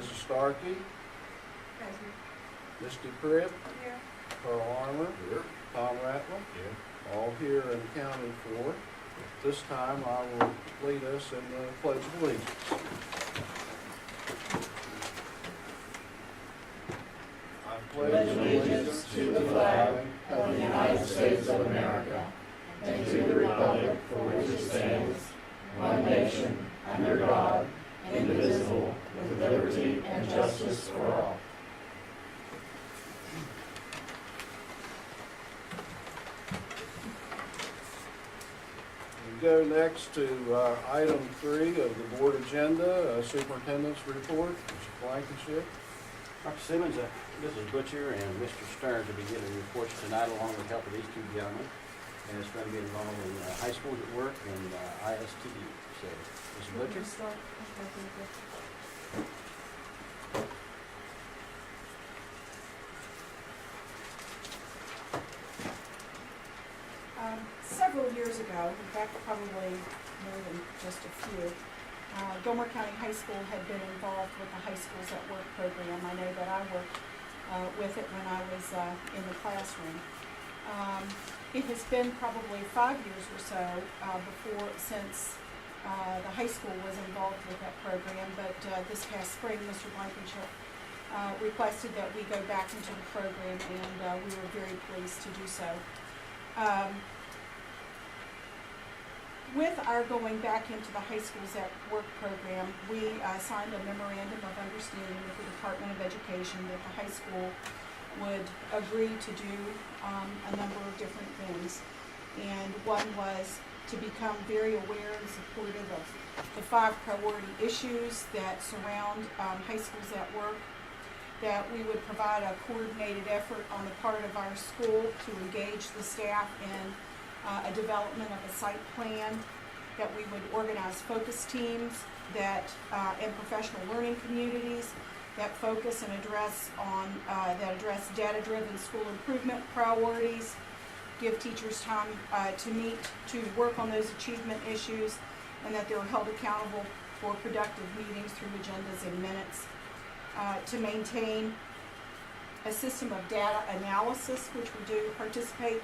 Mrs. Starkey, Present. Misty Cribb, Here. Carl Armour, Here. Tom Rattler, Here. all here and accounted for. This time I will lead us in the Pledge of Allegiance. I pledge allegiance to the flag of the United States of America and to the republic for which it stands, one nation, under God, indivisible, with liberty and justice for all. We go next to item 3 of the board agenda, Superintendent's Report. Mr. Blankenship. Dr. Simmons, Mrs. Butcher, and Mr. Stearns will be giving reports tonight along with the help of these two gentlemen. And it's going to be involved in high schools at work and ISTE. So, Mrs. Butcher? Several years ago, in fact probably more than just a few, Gilmer County High School had been involved with the High Schools at Work program. I know that I worked with it when I was in the classroom. It has been probably 5 years or so since the high school was involved with that program, but this past spring, Mr. Blankenship requested that we go back into the program, and we were very pleased to do so. With our going back into the High Schools at Work program, we signed a memorandum of understanding with the Department of Education that the high school would agree to do a number of different things. And one was to become very aware and supportive of the 5 priority issues that surround high schools at work, that we would provide a coordinated effort on the part of our school to engage the staff in a development of a site plan, that we would organize focus teams that and professional learning communities that focus and address data-driven school improvement priorities, give teachers time to work on those achievement issues, and that they're held accountable for productive meetings through agendas and minutes, to maintain a system of data analysis, which we do participate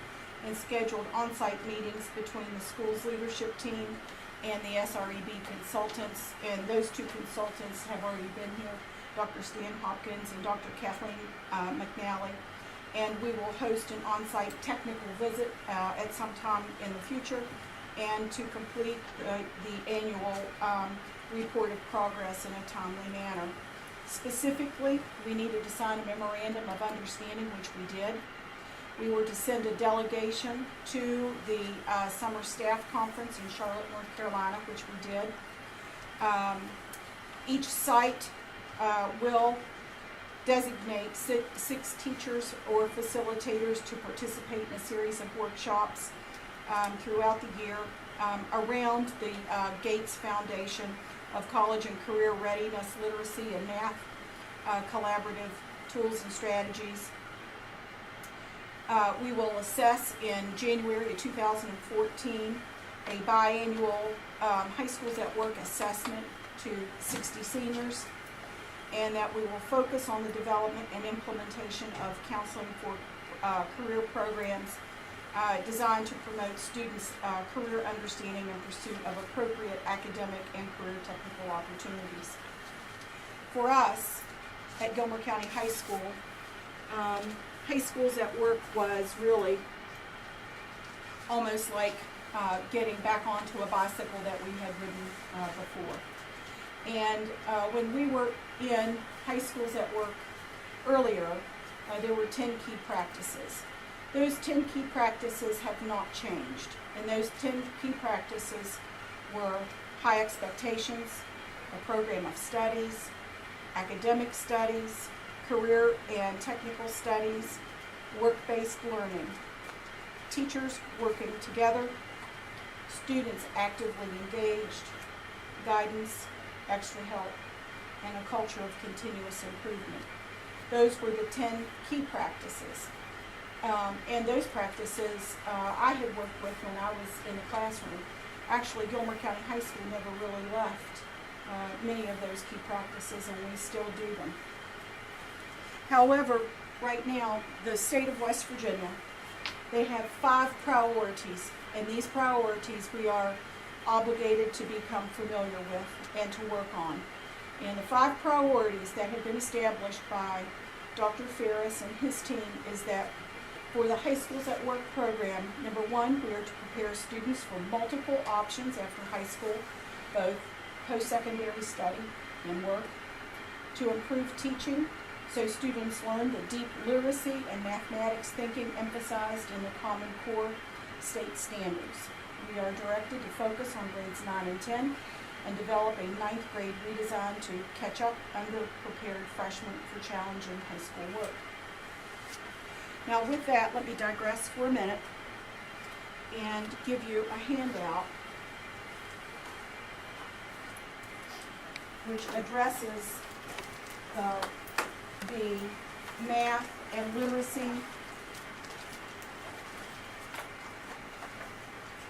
in scheduled on-site meetings between the school's leadership team and the SREB consultants. And those 2 consultants have already been here, Dr. Stan Hopkins and Dr. Kathleen McNally. And we will host an on-site technical visit at some time in the future, and to complete the annual report of progress in a timely manner. Specifically, we needed to sign a memorandum of understanding, which we did. We were to send a delegation to the summer staff conference in Charlotte, North Carolina, which we did. Each site will designate 6 teachers or facilitators to participate in a series of workshops throughout the year around the Gates Foundation of College and Career Readiness, Literacy, and Math collaborative tools and strategies. We will assess in January of 2014 a biannual High Schools at Work assessment to 60 seniors, and that we will focus on the development and implementation of counseling for career programs designed to promote students' career understanding and pursuit of appropriate academic and career technical opportunities. For us at Gilmer County High School, High Schools at Work was really almost like getting back onto a bicycle that we had ridden before. And when we were in High Schools at Work earlier, there were 10 key practices. Those 10 key practices have not changed. And those 10 key practices were high expectations, a program of studies, academic studies, career and technical studies, work-based learning, teachers working together, students actively engaged, guidance, extra help, and a culture of continuous improvement. Those were the 10 key practices. And those practices I had worked with when I was in the classroom. Actually, Gilmer County High School never really left many of those key practices, and we still do them. However, right now, the state of West Virginia, they have 5 priorities, and these priorities we are obligated to become familiar with and to work on. And the 5 priorities that have been established by Dr. Ferris and his team is that for the High Schools at Work program, number 1, we are to prepare students for multiple options after high school, both post-secondary study and work, to improve teaching so students learn the deep literacy and mathematics thinking emphasized in the Common Core state standards. We are directed to focus on grades 9 and 10 and develop a 9th grade redesign to catch up underprepared freshmen for challenging high school work. Now with that, let me digress for a minute and give you a handout which addresses the math and literacy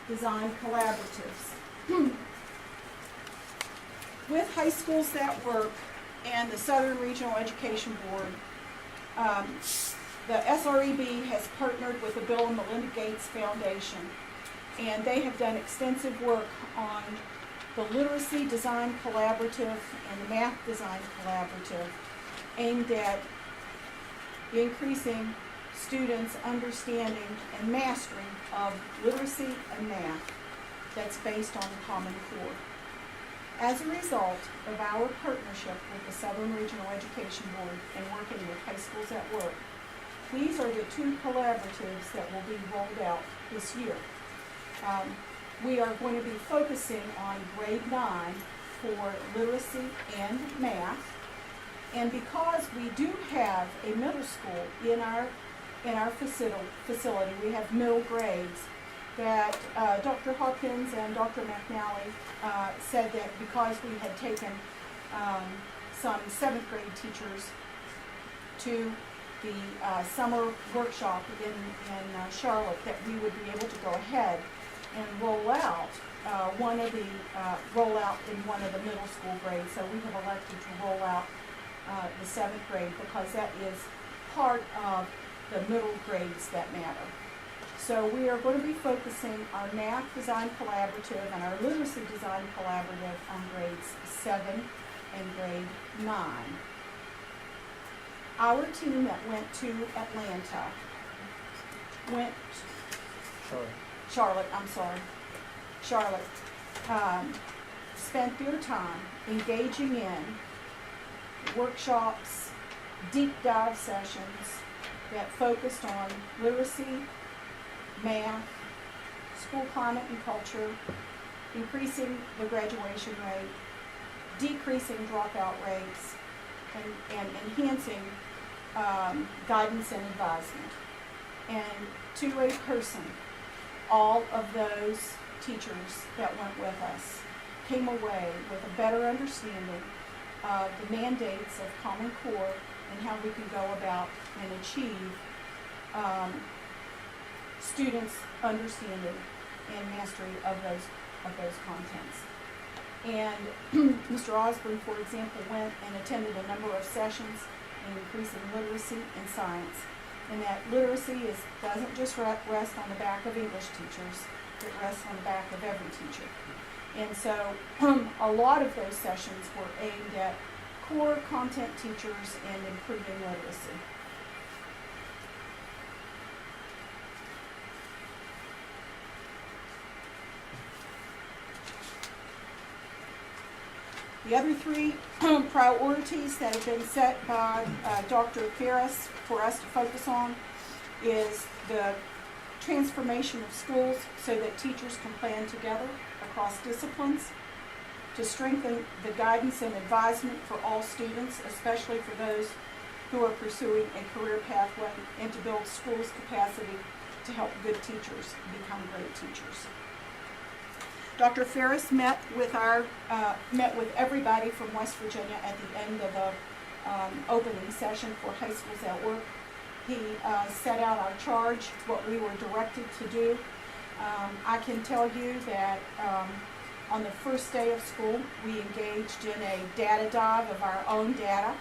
design collaboratives. With High Schools That Work and the Southern Regional Education Board, the SREB has partnered with the Bill and Melinda Gates Foundation, and they have done extensive work on the Literacy Design Collaborative and the Math Design Collaborative, aimed at increasing students' understanding and mastery of literacy and math that's based on the Common Core. As a result of our partnership with the Southern Regional Education Board and working with High Schools at Work, these are the 2 collaboratives that will be rolled out this year. We are going to be focusing on grade 9 for literacy and math. And because we do have a middle school in our facility, we have middle grades, that Dr. Hawkins and Dr. McNally said that because we had taken some 7th grade teachers to the summer workshop in Charlotte, that we would be able to go ahead and roll out in one of the middle school grades. So we have elected to roll out the 7th grade because that is part of the middle grades that matter. So we are going to be focusing our Math Design Collaborative and our Literacy Design Collaborative on grades 7 and grade 9. Our team that went to Atlanta Charlotte, spent their time engaging in workshops, deep dive sessions that focused on literacy, math, school climate and culture, increasing the graduation rate, decreasing dropout rates, and enhancing guidance and advisement. And to a person, all of those teachers that went with us came away with a better understanding of the mandates of Common Core and how we can go about and achieve students' understanding and mastery of those contents. And Mr. Osborne, for example, went and attended a number of sessions in increasing literacy and science. And that literacy doesn't just rest on the back of English teachers, it rests on the back of every teacher. And so a lot of those sessions were aimed at core content teachers and improving literacy. The other 3 priorities that have been set by Dr. Ferris for us to focus on is the transformation of schools so that teachers can plan together across disciplines, to strengthen the guidance and advisement for all students, especially for those who are pursuing a career pathway, and to build schools' capacity to help good teachers become great teachers. Dr. Ferris met with everybody from West Virginia at the end of the opening session for High Schools at Work. He set out our charge, what we were directed to do. I can tell you that On the first day of school, we engaged in a data dive of our own data,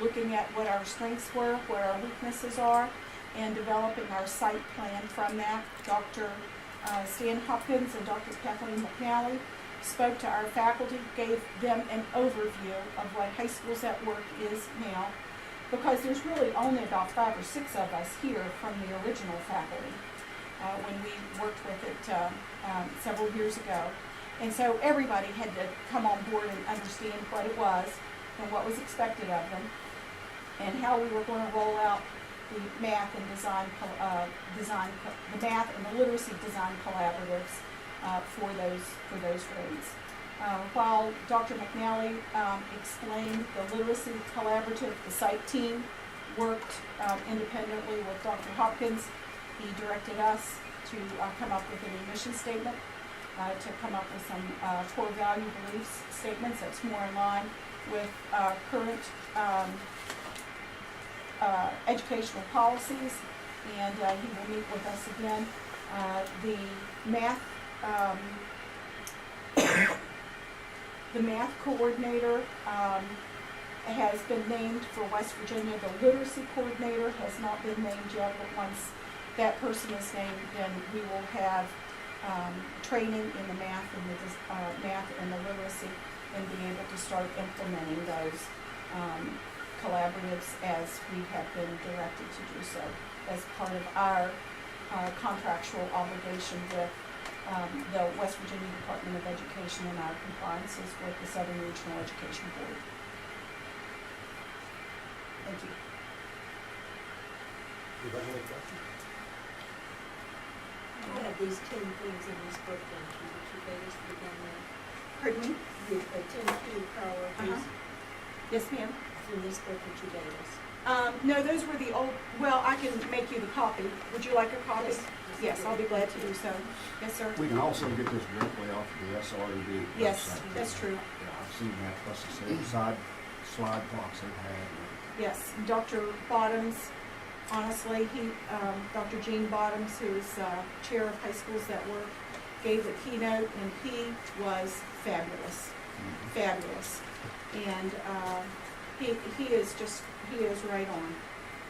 looking at what our strengths were, what our weaknesses are, and developing our site plan from that. Dr. Stan Hopkins and Dr. Kathleen McNally spoke to our faculty, gave them an overview of what High Schools at Work is now, because there's really only about 5 or 6 of us here from the original faculty when we worked with it several years ago. And so everybody had to come on board and understand what it was and what was expected of them, and how we were going to roll out the math and the math and the literacy design collaboratives for those grades. While Dr. McNally explained the literacy collaborative, the site team worked independently with Dr. Hopkins. He directed us to come up with a mission statement, to come up with some core value beliefs statements that's more in line with current educational policies, and he will meet with us again. The math coordinator has been named for West Virginia. The literacy coordinator has not been named yet, but once that person is named, then we will have training in the math and the literacy, and be able to start implementing those collaboratives as we have been directed to do so as part of our contractual obligation with the West Virginia Department of Education and our compliances with the Southern Regional Education Board. Thank you. Anybody have a question? You have these 10 things in this book, don't you, that you gave us to begin with? Pardon me? The 10 key priorities Yes, ma'am. in this book that you gave us. No, those were the old, well, I can make you the copy. Would you like a copy? Yes. Yes, I'll be glad to do so. Yes, sir. We can also get this directly off of the SRED website. Yes, that's true. Yeah, I've seen that, plus the slide blocks they've had. Yes, Dr. Bottoms, honestly, Dr. Gene Bottoms, who is chair of High Schools That Work, gave the keynote, and he was fabulous, fabulous. And he is right on.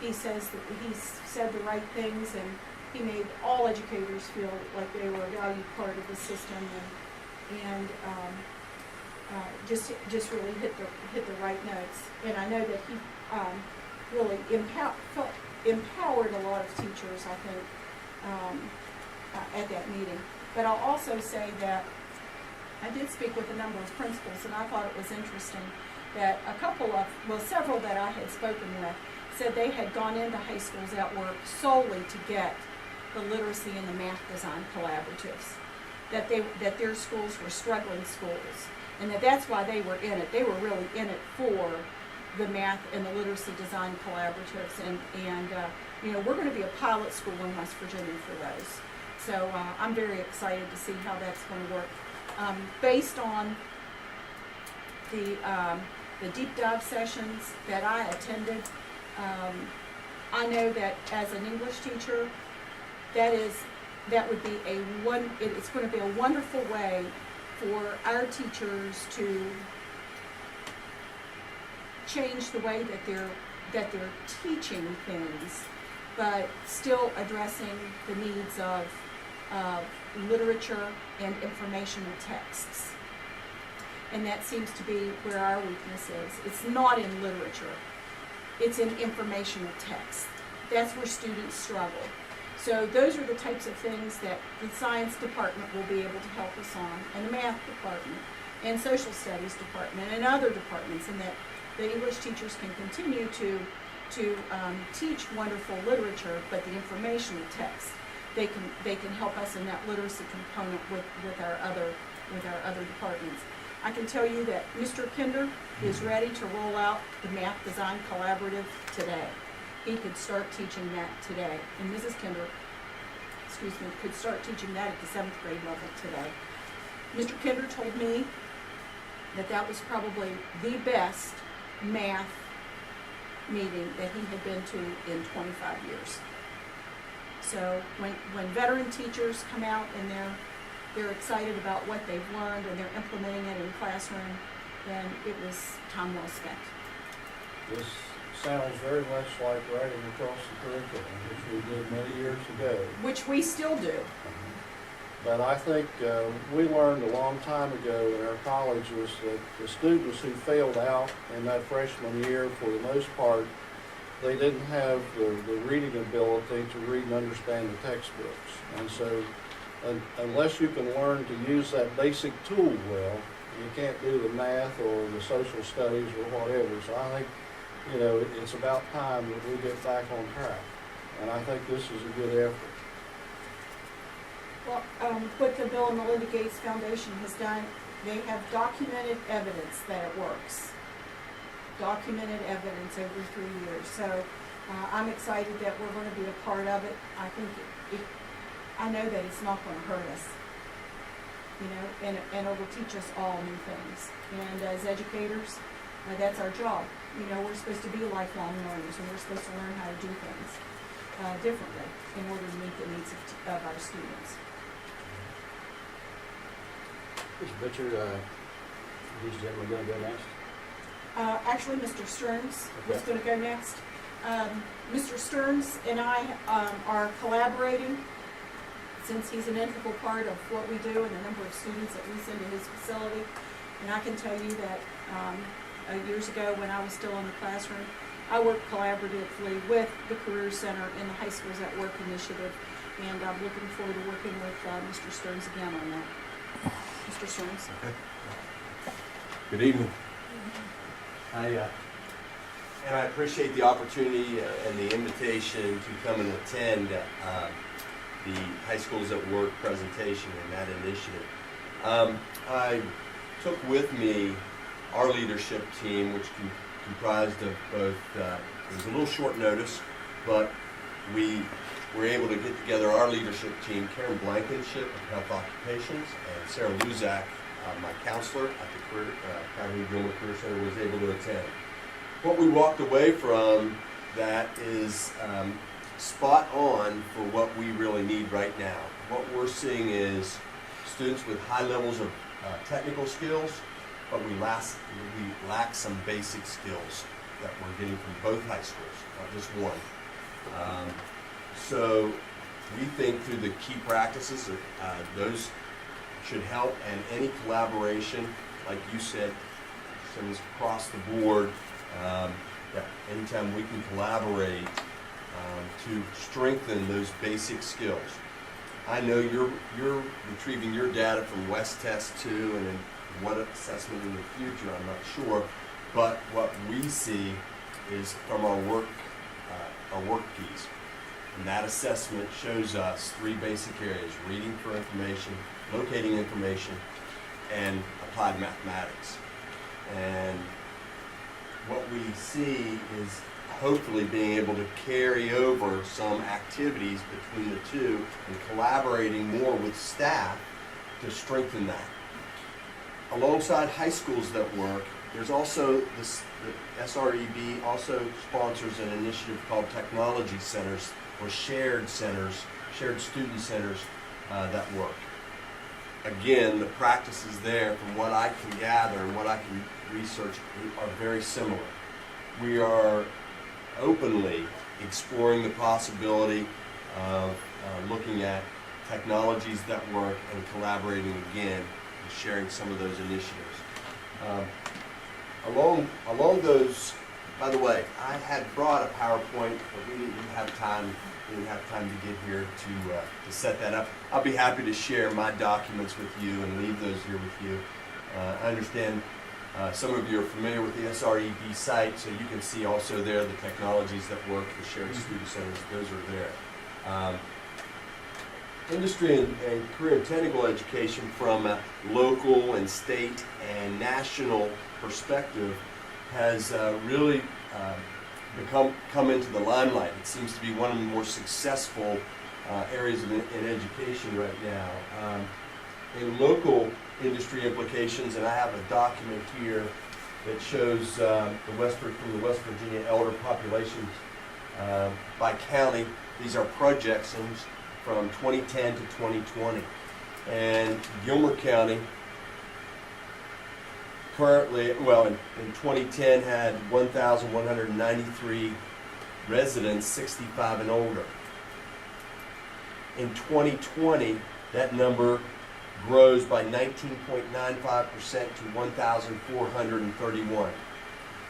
He says that he said the right things, and he made all educators feel like they were a valued part of the system, and just really hit the right notes. And I know that he really empowered a lot of teachers, I think, at that meeting. But I'll also say that I did speak with a number of principals, and I thought it was interesting that several that I had spoken with said they had gone into High Schools at Work solely to get the literacy and the math design collaboratives, that their schools were struggling schools, and that's why they were in it. They were really in it for the math and the literacy design collaboratives, and we're going to be a pilot school in West Virginia for those. So I'm very excited to see how that's going to work. Based on the deep dive sessions that I attended, I know that as an English teacher, it's going to be a wonderful way for our teachers to change the way that they're teaching things, but still addressing the needs of literature and informational texts. And that seems to be where our weakness is. It's not in literature. It's in informational text. That's where students struggle. So those are the types of things that the science department will be able to help us on, and the math department, and social studies department, and other departments, and that the English teachers can continue to teach wonderful literature, but the informational text, they can help us in that literacy component with our other departments. I can tell you that Mr. Kinder is ready to roll out the Math Design Collaborative today. He could start teaching that today. And Mrs. Kinder, could start teaching that at the 7th grade level today. Mr. Kinder told me that was probably the best math meeting that he had been to in 25 years. So when veteran teachers come out and they're excited about what they've learned and they're implementing it in the classroom, then it was time well spent. This sounds very much like writing across the curriculum, which we did many years ago. Which we still do. But I think we learned a long time ago in our colleges that the students who failed out in that freshman year, for the most part, they didn't have the reading ability to read and understand the textbooks. And so unless you can learn to use that basic tool well, you can't do the math or the social studies or whatever. So I think, you know, it's about time that we get back on track. And I think this is a good effort. Well, what the Bill and Melinda Gates Foundation has done, they have documented evidence that it works. Documented evidence over 3 years. So I'm excited that we're going to be a part of it. I think I know that it's not going to hurt us, you know, and it will teach us all new things. And as educators, that's our job. You know, we're supposed to be lifelong learners, and we're supposed to learn how to do things differently in order to meet the needs of our students. Mr. Butcher, these gentlemen going to go next? Actually, Mr. Stearns was Okay. going to go next. Mr. Stearns and I are collaborating since he's an integral part of what we do and the number of students that we send to his facility. And I can tell you that years ago when I was still in the classroom, I worked collaboratively with the Career Center and the High Schools at Work initiative. And I'm looking forward to working with Mr. Stearns again on that. Mr. Stearns. Okay. Good evening. And I appreciate the opportunity and the invitation to come and attend the High Schools at Work presentation and that initiative. I took with me our leadership team, which comprised of both, it was a little short notice, but we were able to get together our leadership team, Karen Blankenship of Health Occupations, and Sarah Luzak, my counselor at the County Gilmer Career Center, was able to attend. What we walked away from that is spot on for what we really need right now. What we're seeing is students with high levels of technical skills, but we lack some basic skills that we're getting from both high schools, not just one. So we think through the key practices, those should help, and any collaboration, like you said, since across the board, that anytime we can collaborate to strengthen those basic skills. I know you're retrieving your data from West Test 2 and then what assessment in the future, I'm not sure, but what we see is from our work keys. And that assessment shows us 3 basic areas: reading for information, locating information, and applied mathematics. And what we see is hopefully being able to carry over some activities between the two and collaborating more with staff to strengthen that. Alongside high schools that work, there's also the SREB also sponsors an initiative called Technology Centers, or shared student centers that work. Again, the practices there, from what I can gather and what I can research, are very similar. We are openly exploring the possibility of looking at technologies that work and collaborating again and sharing some of those initiatives. Along those, by the way, I had brought a PowerPoint, but we didn't have time to get here to set that up. I'll be happy to share my documents with you and leave those here with you. I understand some of you are familiar with the SREB site, so you can see also there the technologies that work, the shared student centers, those are there. Industry and career and technical education from a local and state and national perspective has really come into the limelight. It seems to be one of the more successful areas in education right now. In local industry implications, and I have a document here that shows from the West Virginia elder populations by county. These are projections from 2010 to 2020. And Gilmer County currently, well, in 2010 had 1,193 residents 65 and older. In 2020, that number grows by 19.95% to 1,431.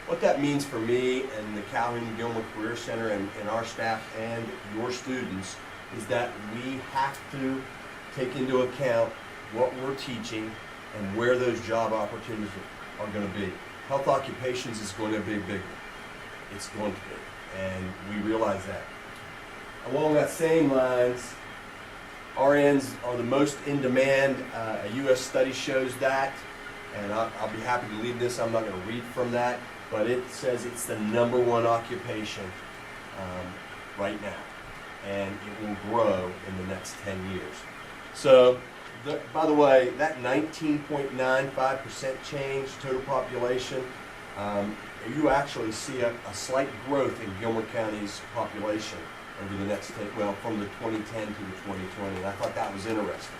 What that means for me and the Calhoun-Gilmer Career Center and our staff and your students is that we have to take into account what we're teaching and where those job opportunities are going to be. Health occupations is going to be bigger. It's going to be, and we realize that. Along that same lines, RNs are the most in demand. A U.S. study shows that, and I'll be happy to lead this. I'm not going to read from that, but it says it's the #1 occupation right now, and it will grow in the next 10 years. So, by the way, that 19.95% change total population, you actually see a slight growth in Gilmer County's population over the next, from the 2010 to the 2020, and I thought that was interesting.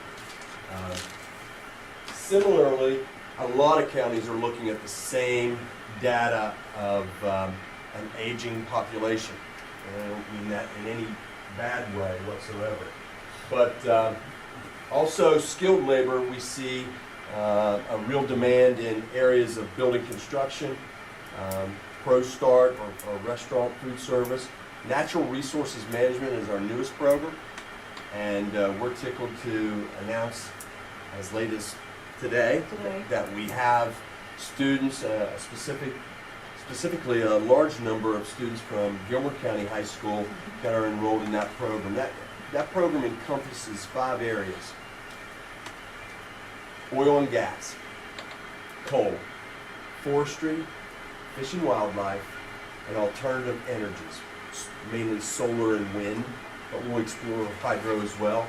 Similarly, a lot of counties are looking at the same data of an aging population. And I don't mean that in any bad way whatsoever. But also skilled labor, we see a real demand in areas of building construction, ProStart or restaurant food service. Natural Resources Management is our newest program, and we're tickled to announce as late as today that we have students, specifically a large number of students from Gilmer County High School that are enrolled in that program. That program encompasses 5 areas: oil and gas, coal, forestry, fish and wildlife, and alternative energies, mainly solar and wind, but we'll explore hydro as well.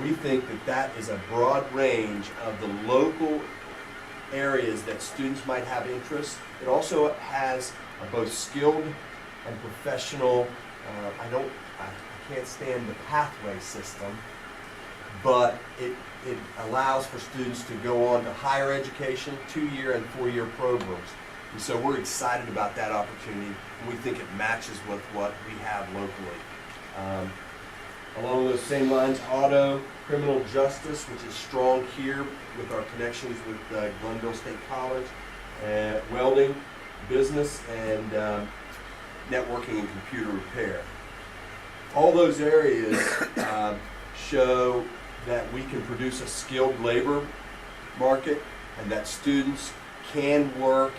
We think that that is a broad range of the local areas that students might have interest. It also has both skilled and professional, I can't stand the pathway system, but it allows for students to go on to higher education, 2-year and 4-year programs. And so we're excited about that opportunity, and we think it matches with what we have locally. Along those same lines, auto, criminal justice, which is strong here with our connections with Glenville State College, welding, business, and networking and computer repair. All those areas show that we can produce a skilled labor market and that students can work,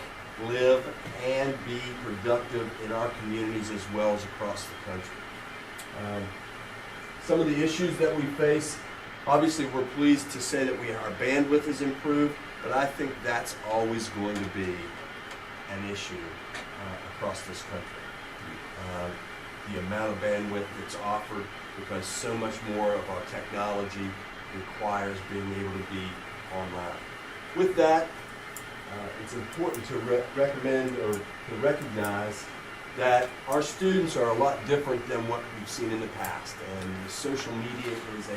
live, and be productive in our communities as well as across the country. Some of the issues that we face, obviously we're pleased to say that our bandwidth has improved, but I think that's always going to be an issue across this country. The amount of bandwidth that's offered, because so much more of our technology requires being able to be online. With that, it's important to recommend or to recognize that our students are a lot different than what we've seen in the past, and the social media is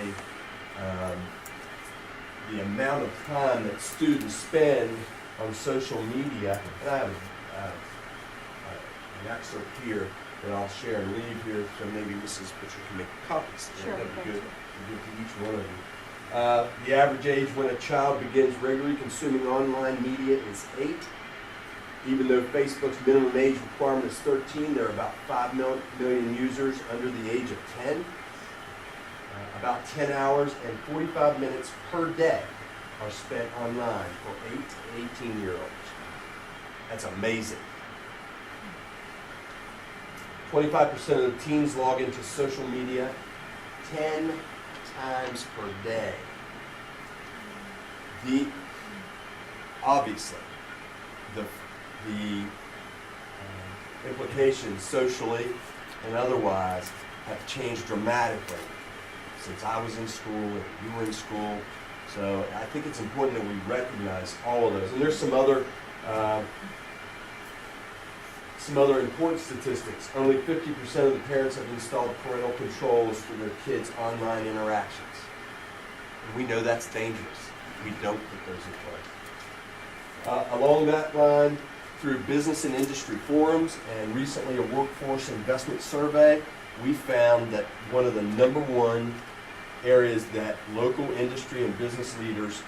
the amount of time that students spend on social media. And I have an excerpt here that I'll share and leave here, so maybe Mrs. Butcher can make copies. Sure, That'd be thank good. you. Good to each one of you. The average age when a child begins regularly consuming online media is 8. Even though Facebook's minimum age requirement is 13, there are about 5 million users under the age of 10. About 10 hours and 45 minutes per day are spent online for 8 to 18-year-olds. That's amazing. 25% of the teens log into social media 10 times per day. Obviously, the implications socially and otherwise have changed dramatically since I was in school and you were in school. So I think it's important that we recognize all of those. And there's some other important statistics. Only 50% of the parents have installed parental controls for their kids' online interactions. And we know that's dangerous. We don't put those in place. Along that line, through business and industry forums and recently a workforce investment survey, we found that one of the number one areas that local industry and business leaders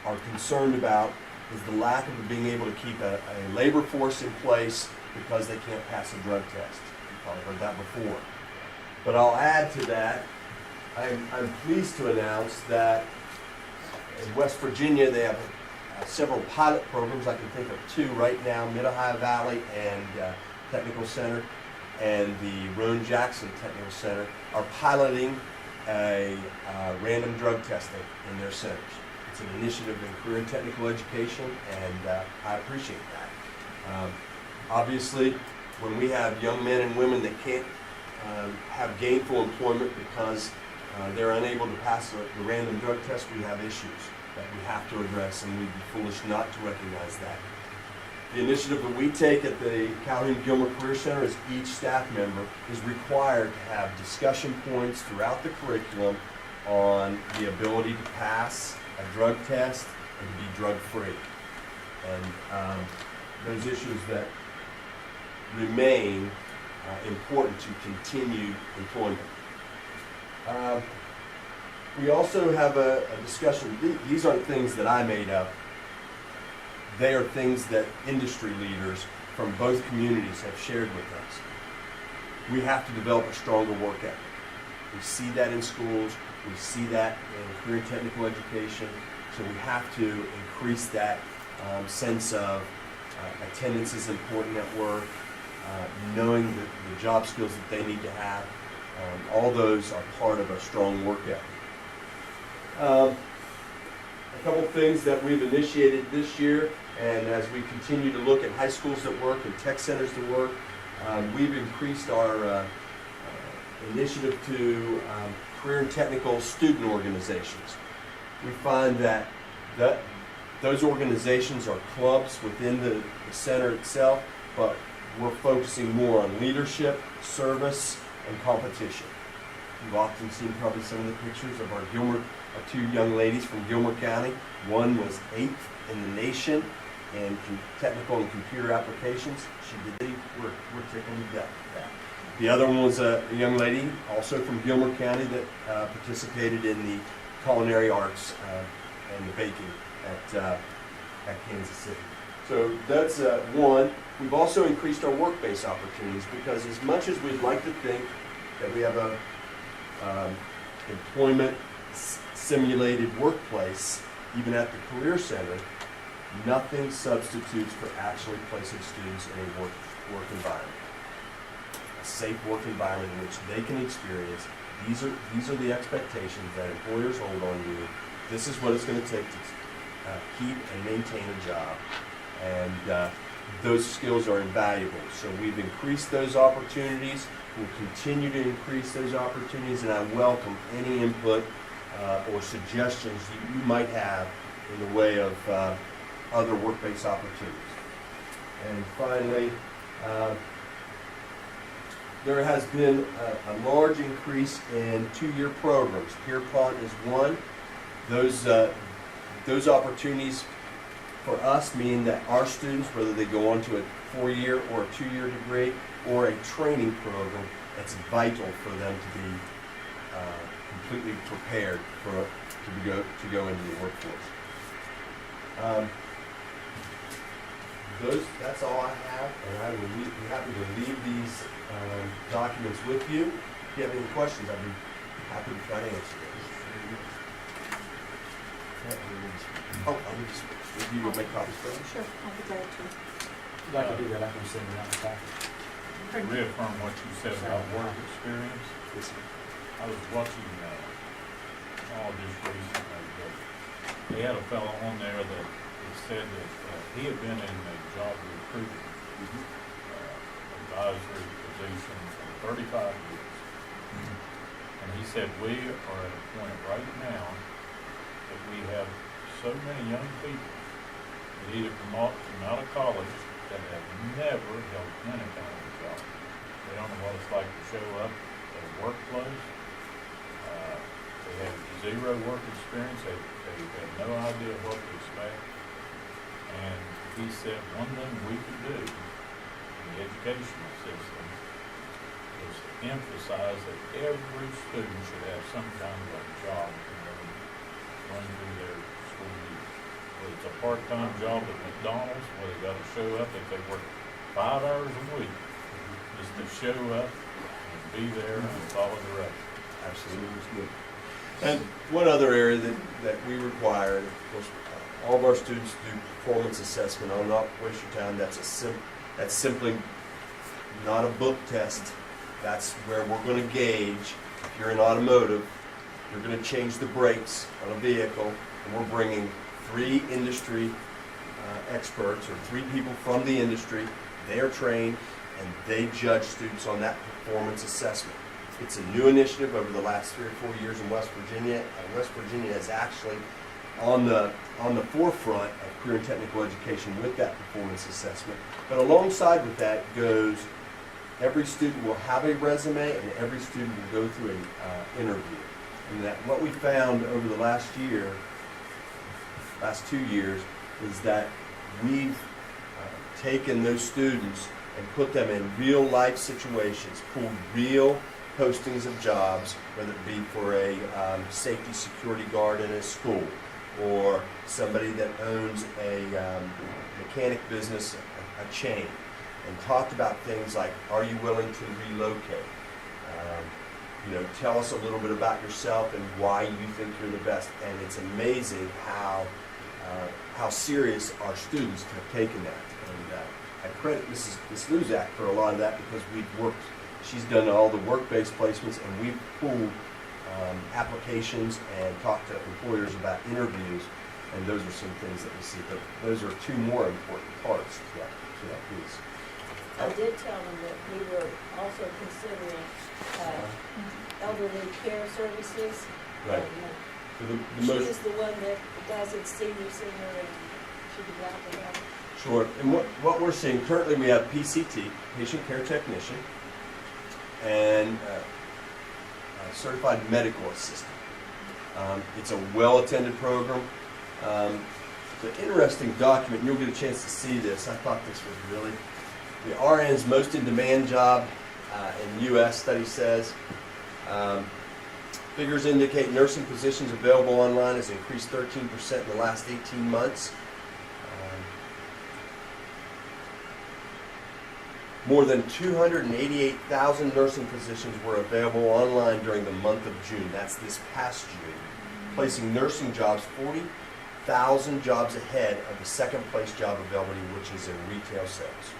are concerned about is the lack of being able to keep a labor force in place because they can't pass a drug test. You've probably heard that before. But I'll add to that, I'm pleased to announce that in West Virginia they have several pilot programs. I can think of two right now, Mid-Ohio Valley and Technical Center and the Roane Jackson Technical Center are piloting a random drug testing in their centers. It's an initiative in career and technical education, and I appreciate that. Obviously, when we have young men and women that can't have gainful employment because they're unable to pass the random drug test, we have issues that we have to address, and we'd be foolish not to recognize that. The initiative that we take at the Calhoun Gilmer Career Center is each staff member is required to have discussion points throughout the curriculum on the ability to pass a drug test and to be drug-free. And those issues that remain important to continue employment. We also have a discussion. These aren't things that I made up. They are things that industry leaders from both communities have shared with us. We have to develop a stronger work ethic. We see that in schools. We see that in career and technical education. So we have to increase that sense of attendance is important at work, knowing the job skills that they need to have. All those are part of a strong work ethic. A couple things that we've initiated this year, and as we continue to look at high schools that work and tech centers that work, we've increased our initiative to career and technical student organizations. We find that those organizations are clubs within the center itself, but we're focusing more on leadership, service, and competition. You've often seen probably some of the pictures of our two young ladies from Gilmer County. One was 8th in the nation in technical and computer applications. She did. We're tickled to death with that. The other one was a young lady, also from Gilmer County, that participated in the culinary arts and the baking at Kansas City. So that's one. We've also increased our work-based opportunities because as much as we'd like to think that we have a employment simulated workplace, even at the Career Center, nothing substitutes for actually placing students in a work environment. A safe work environment in which they can experience, these are the expectations that employers hold on you. This is what it's going to take to keep and maintain a job. And those skills are invaluable. So we've increased those opportunities. We'll continue to increase those opportunities, and I welcome any input or suggestions you might have in the way of other work-based opportunities. And finally, there has been a large increase in two-year programs. Pierpont is one. Those opportunities for us mean that our students, whether they go on to a 4-year or a 2-year degree or a training program, it's vital for them to be completely prepared to go into the workforce. That's all I have, and I will be happy to leave these documents with you. If you have any questions, I'd be happy to try to answer them. Oh, I'll just review and make copies for them. Sure, I'll be glad to. If you'd like to do that, I can send it out in packet. To reaffirm what you said about work experience, Yes, sir. I was watching all this recently, but they had a fellow on there that said that he had been in a job recruiting advisory position for 35 years. And he said, we are at a point right now that we have so many young people that either come out of college that have never held any kind of a job. They don't know what it's like to show up at a workplace, They have zero work experience, they have no idea what to expect. And he said one thing we could do in the educational system is to emphasize that every student should have some kind of a job when they run through their school year. Whether it's a part-time job at McDonald's, where they gotta show up if they work 5 hours a week, just to show up and be there and follow directions. Absolutely. And one other area that we require, of course, all of our students do performance assessment. I'll not waste your time. That's simply not a book test. That's where we're going to gauge. If you're in automotive, you're going to change the brakes on a vehicle, and we're bringing 3 industry experts or 3 people from the industry. They are trained, and they judge students on that performance assessment. It's a new initiative over the last 3 or 4 years in West Virginia, and West Virginia is actually on the forefront of career and technical education with that performance assessment. But alongside with that goes every student will have a resume, and every student will go through an interview. And that what we found over the last 2 years, is that we've taken those students and put them in real life situations, pulled real postings of jobs, whether it be for a safety security guard in a school, or somebody that owns a mechanic business, a chain, and talked about things like, are you willing to relocate? Tell us a little bit about yourself and why you think you're the best. And it's amazing how serious our students have taken that. And I credit Mrs. Luzak for a lot of that, because she's done all the work-based placements, and we've pulled applications and talked to employers about interviews, and those are some things that we see. But those are 2 more important parts to that piece. I did tell them that we were also considering elderly care services. Right. And, she's the one that does it senior center, and she would like to have. Sure. And what we're seeing currently, we have PCT, patient care technician, and certified medical assistant. It's a well-attended program. It's an interesting document, and you'll get a chance to see this. I thought this was really the RN's most in-demand job in the U.S., study says. Figures indicate nursing positions available online has increased 13% in the last 18 months. More than 288,000 nursing positions were available online during the month of June. That's this past June, placing nursing jobs 40,000 jobs ahead of the second place job availability, which is in retail sales.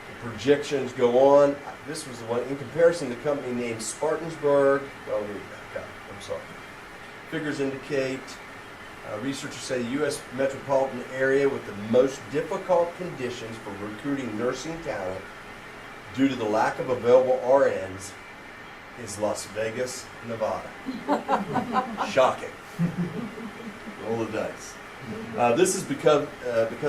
The projections go on. This was the one, in comparison, the company named Spartansburg. Well, let me back up. I'm sorry. Figures indicate researchers say the U.S. metropolitan area with the most difficult conditions for recruiting nursing talent due to the lack of available RNs is Las Vegas, Nevada. Shocking. Roll the dice. This is because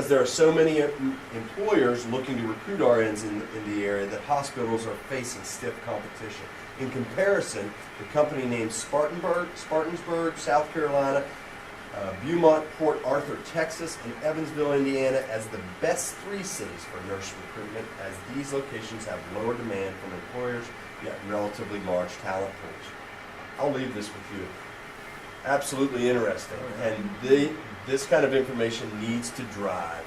there are so many employers looking to recruit RNs in the area that hospitals are facing stiff competition. In comparison, the company named Spartansburg, South Carolina, Beaumont, Port Arthur, Texas, and Evansville, Indiana as the best 3 cities for nurse recruitment, as these locations have lower demand from employers, yet relatively large talent pools. I'll leave this with you. Absolutely interesting. And this kind of information needs to drive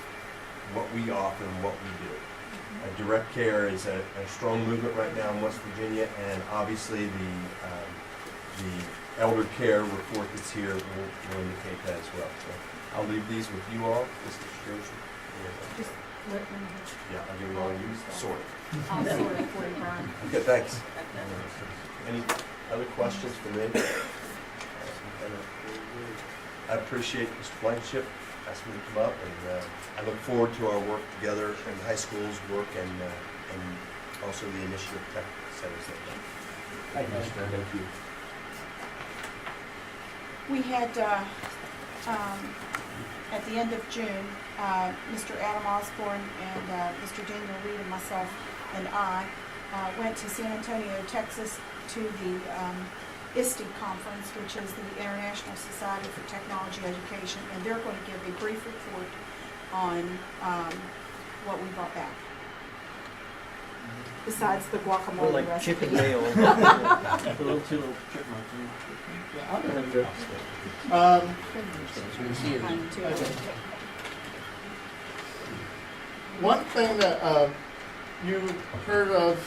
what we offer and what we do. Direct care is a strong movement right now in West Virginia, and obviously the elder care report that's here will indicate that as well. So I'll leave these with you all. Mr. Sturgeon. Just let me. Yeah, I'll give you all you. Sort it. I'll sort it for you, Brian. Okay, thanks. Any other questions for me? I appreciate Mr. Blankenship asking me to come up, and I look forward to our work together in high school's work and also the initiative tech centers. Thank you, Mr. Thank you. We had, at the end of June, Mr. Adam Osborne and Mr. Daniel Reed and myself and I went to San Antonio, Texas, to the ISTE conference, which is the International Society for Technology Education, and they're going to give a brief report on what we brought back. Besides the guacamole We're like recipe. Chip and Dale. The little two little chipmunks. Yeah, I'm gonna do it. So you see it. Mine too. One thing that you heard of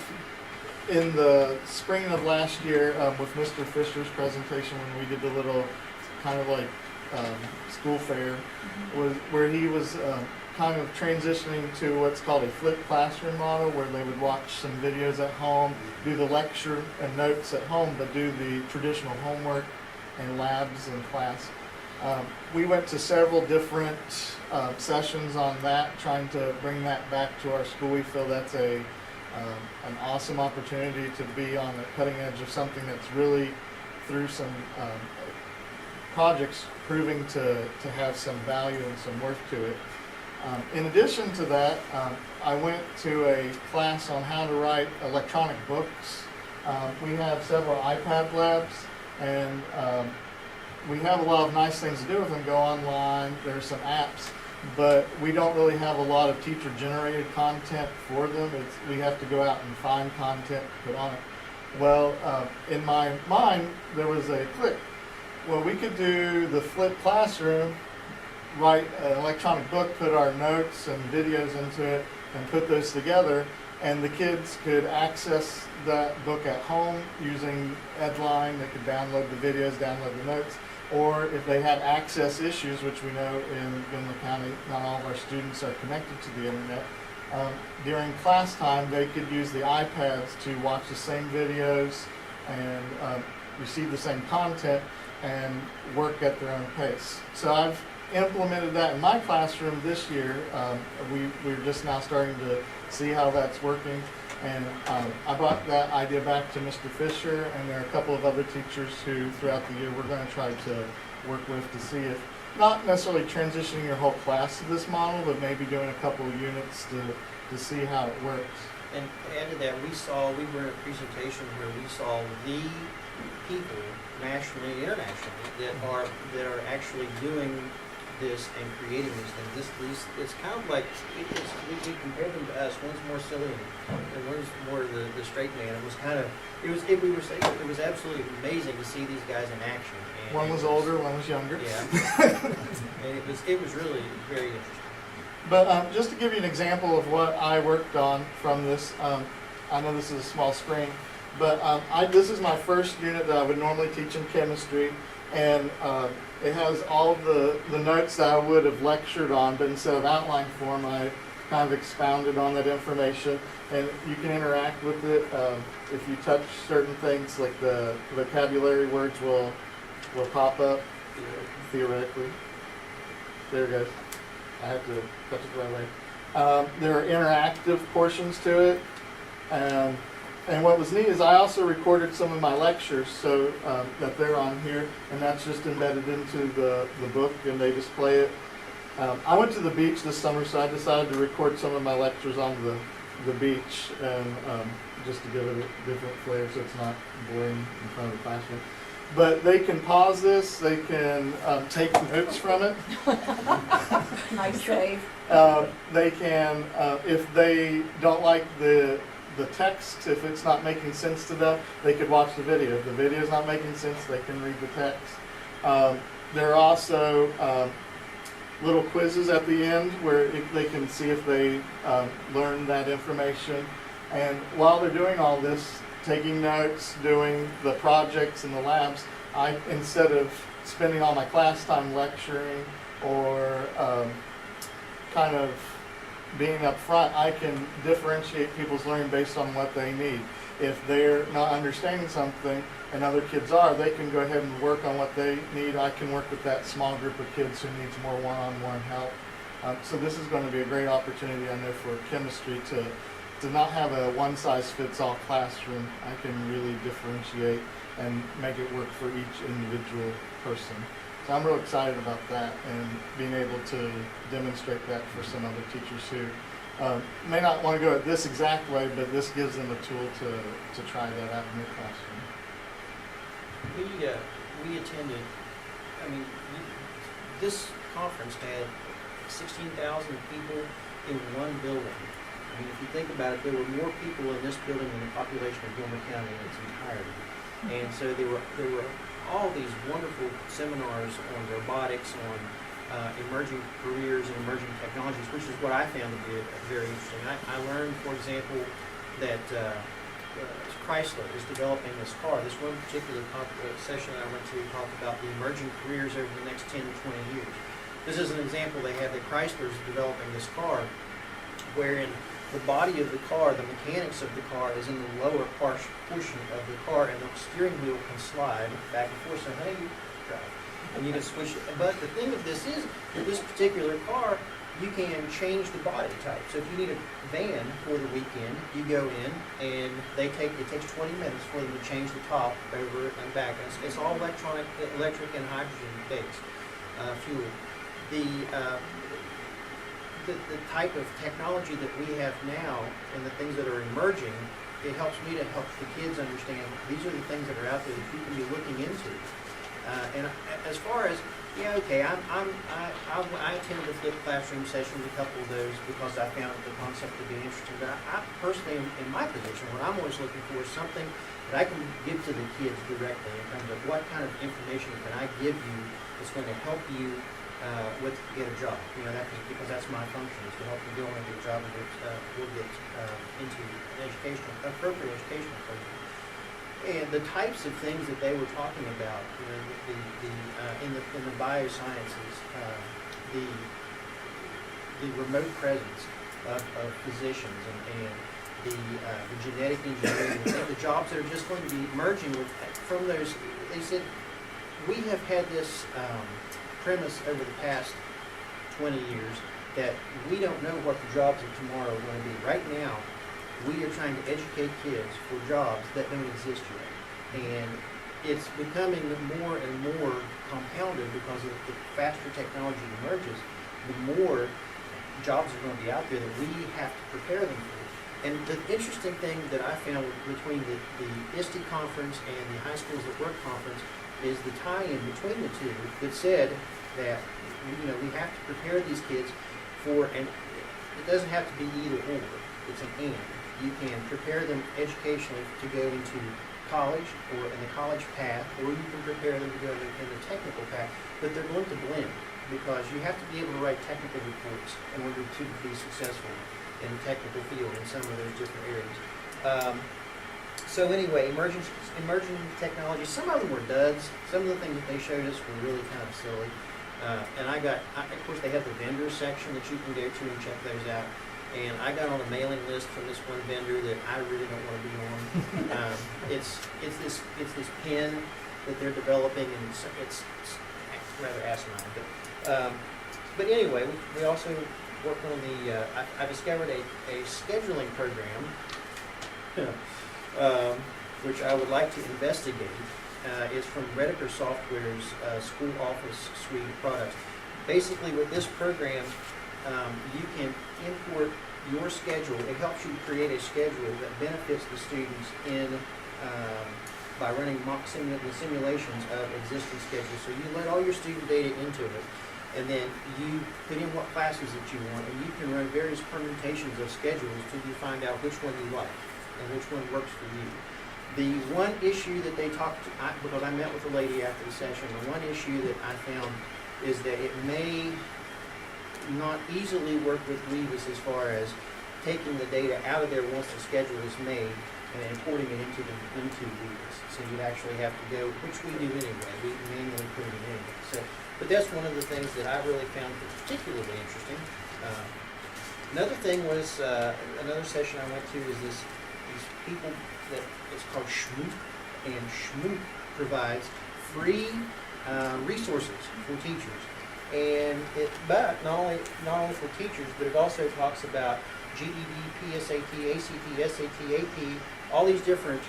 in the spring of last year with Mr. Fisher's presentation when we did the little kind of like school fair was where he was kind of transitioning to what's called a flipped classroom model, where they would watch some videos at home, do the lecture and notes at home, but do the traditional homework and labs in class. We went to several different sessions on that, trying to bring that back to our school. We feel that's an awesome opportunity to be on the cutting edge of something that's really, through some projects, proving to have some value and some worth to it. In addition to that, I went to a class on how to write electronic books. We have several iPad labs, and we have a lot of nice things to do with them. Go online, there's some apps, but we don't really have a lot of teacher-generated content for them. We have to go out and find content to put on it. Well, in my mind, there was a click. Well, we could do the flipped classroom, write an electronic book, put our notes and videos into it, and put those together, and the kids could access that book at home using Edline. They could download the videos, download the notes, or if they had access issues, which we know in Gilmer County, not all of our students are connected to the internet, during class time, they could use the iPads to watch the same videos and receive the same content and work at their own pace. So I've implemented that in my classroom this year. We're just now starting to see how that's working, and I brought that idea back to Mr. Fisher, and there are a couple of other teachers who throughout the year we're going to try to work with to see if, not necessarily transitioning your whole class to this model, but maybe doing a couple of units to see how it works. And to add to that, we were in a presentation where we saw the people nationally and internationally that are actually doing this and creating these things. It's kind of like we compare them to us. One's more silly and one's more the straight man. It was kind of we were saying it was absolutely amazing to see these guys in action. And One was older, one was younger. Yeah, and it was really very interesting. But just to give you an example of what I worked on from this, I know this is a small screen, but this is my first unit that I would normally teach in chemistry, and it has all of the notes that I would have lectured on, but instead of outline form, I kind of expounded on that information, and you can interact with it. If you touch certain things, like the vocabulary words will pop up, theoretically. There it goes. I have to touch it the right way. There are interactive portions to it. And what was neat is I also recorded some of my lectures so that they're on here, and that's just embedded into the book, and they display it. I went to the beach this summer, so I decided to record some of my lectures on the beach, and just to give it a different flavor so it's not boring in front of the classroom. But they can pause this, they can take notes from it. Nice save. They can, if they don't like the text, if it's not making sense to them, they could watch the video. If the video is not making sense, they can read the text. There are also little quizzes at the end where they can see if they learn that information. And while they're doing all this, taking notes, doing the projects and the labs, instead of spending all my class time lecturing or kind of being up front, I can differentiate people's learning based on what they need. If they're not understanding something and other kids are, they can go ahead and work on what they need. I can work with that small group of kids who needs more one-on-one help. So this is going to be a great opportunity, I know, for chemistry to not have a one-size-fits-all classroom. I can really differentiate and make it work for each individual person. So I'm real excited about that and being able to demonstrate that for some other teachers who may not want to go it this exact way, but this gives them a tool to try that out in their classroom. We attended, I mean, this conference had 16,000 people in one building. I mean, if you think about it, there were more people in this building than the population of Gilmer County in its entirety. And so there were all these wonderful seminars on robotics, on emerging careers and emerging technologies, which is what I found to be very interesting. I learned, for example, that Chrysler is developing this car. This one particular session that I went to talked about the emerging careers over the next 10 to 20 years. This is an example they have that Chrysler is developing this car wherein the body of the car, the mechanics of the car is in the lower portion of the car, and the steering wheel can slide back and forth. So, hey, you drive. And you can switch it. But the thing of this is, with this particular car, you can change the body type. So if you need a van for the weekend, you go in and it takes 20 minutes for them to change the top over and back. And it's all electric and hydrogen based fuel. The type of technology that we have now and the things that are emerging, it helps me to help the kids understand these are the things that are out there that you can be looking into. And as far as, yeah, okay, I attended the flipped classroom sessions, a couple of those, because I found the concept to be interesting. But I personally, in my position, what I'm always looking for is something that I can give to the kids directly in terms of what kind of information can I give you that's going to help you get a job. You know, because that's my function, is to help you go and get a job and get into an appropriate educational program. And the types of things that they were talking about, you know, in the biosciences, the remote presence of physicians and the genetic engineering, and the jobs that are just going to be emerging from those. They said, we have had this premise over the past 20 years that we don't know what the jobs of tomorrow are going to be. Right now, we are trying to educate kids for jobs that don't exist yet. And it's becoming more and more compounded because of the faster technology emerges, the more jobs are going to be out there that we have to prepare them for. And the interesting thing that I found between the ISTE conference and the High Schools at Work conference is the tie-in between the two that said that, you know, we have to prepare these kids for, and it doesn't have to be either or, it's an and. You can prepare them educationally to go into college or in the college path, or you can prepare them to go in the technical path, but they're going to blend because you have to be able to write technical reports in order to be successful in the technical field in some of those different areas. So anyway, emerging technology, some of them were duds. Some of the things that they showed us were really kind of silly. And of course they have the vendor section that you can go to and check those out. And I got on a mailing list from this one vendor that I really don't want to be on. It's this pen that they're developing, and it's rather asinine. But anyway, we also worked on I discovered a scheduling program, which I would like to investigate. It's from Redeker Software's School Office Suite of products. Basically, with this program, you can import your schedule. It helps you create a schedule that benefits the students by running the simulations of existing schedules. So you let all your student data into it, and then you put in what classes that you want, and you can run various permutations of schedules till you find out which one you like and which one works for you. The one issue that they because I met with a lady after the session, the one issue that I found is that it may not easily work with Weavis as far as taking the data out of there once the schedule is made and importing it into Weavis. So you'd actually have to go, which we do anyway, we manually put it in anyway. So, but that's one of the things that I really found particularly interesting. Another thing was, another session I went to is these people that it's called Schmoop, and Schmoop provides free resources for teachers. But not only for teachers, but it also talks about GED, PSAT, ACT, SAT, AP, all these different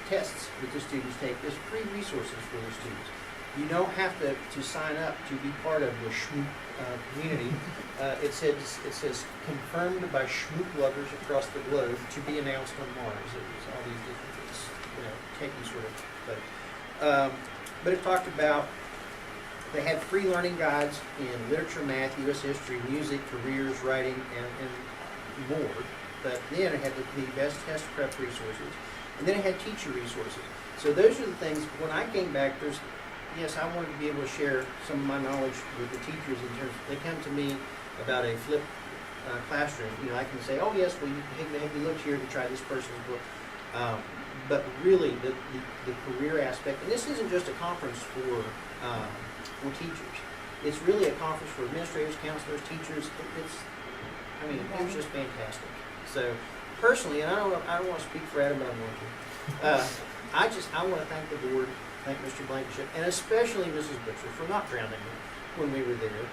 tests that the students take. There's free resources for the students. You don't have to sign up to be part of the Schmoop community. It says confirmed by Schmoop lovers across the globe to be announced on Mars. It's all these different, techie sort of. But But it talked about, they had free learning guides in literature, math, U.S. history, music, careers, writing, and more. But then it had the best test prep resources. And then it had teacher resources. So those are the things, when I came back, yes, I wanted to be able to share some of my knowledge with the teachers in terms, they come to me about a flipped classroom. I can say, oh yes, well, have you looked here to try this person's book? But really, the career aspect, and this isn't just a conference for teachers. It's really a conference for administrators, counselors, teachers. It was just fantastic. So personally, and I don't want to speak for Adam, but I'm going to. I want to thank the board, thank Mr. Blankenship, and especially Mrs. Butcher for not drowning me when we were there.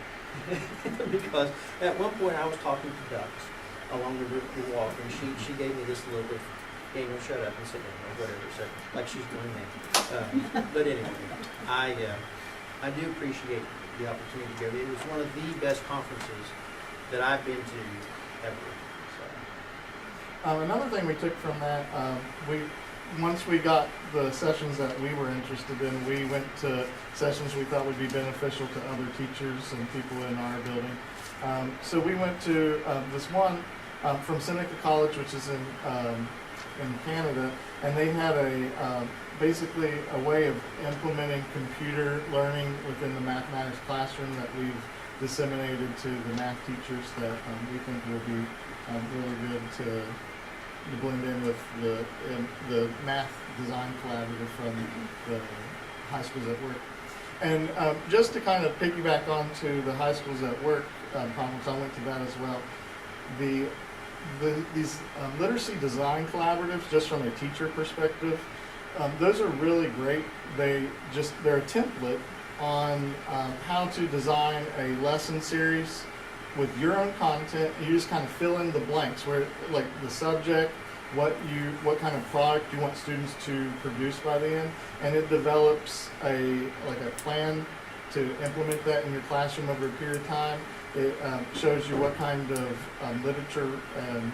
Because at one point I was talking to ducks along the walk, and she gave me this look of, "Hey, no, shut up and sit down," or whatever, so like she's doing that. But anyway, I do appreciate the opportunity to go. It was one of the best conferences that I've been to ever. Another thing we took from that, once we got the sessions that we were interested in, we went to sessions we thought would be beneficial to other teachers and people in our building. So we went to this one from Seneca College, which is in Canada, and they had basically a way of implementing computer learning within the mathematics classroom that we've disseminated to the math teachers that we think will be really good to blend in with the math design collaborative from the high schools at work. And just to kind of piggyback onto the high schools at work conference, I went to that as well. These literacy design collaboratives, just from a teacher perspective, those are really great. They're a template on how to design a lesson series with your own content. You just kind of fill in the blanks where, like, the subject, what kind of product you want students to produce by the end, and it develops a plan to implement that in your classroom over a period of time. It shows you what kind of literature and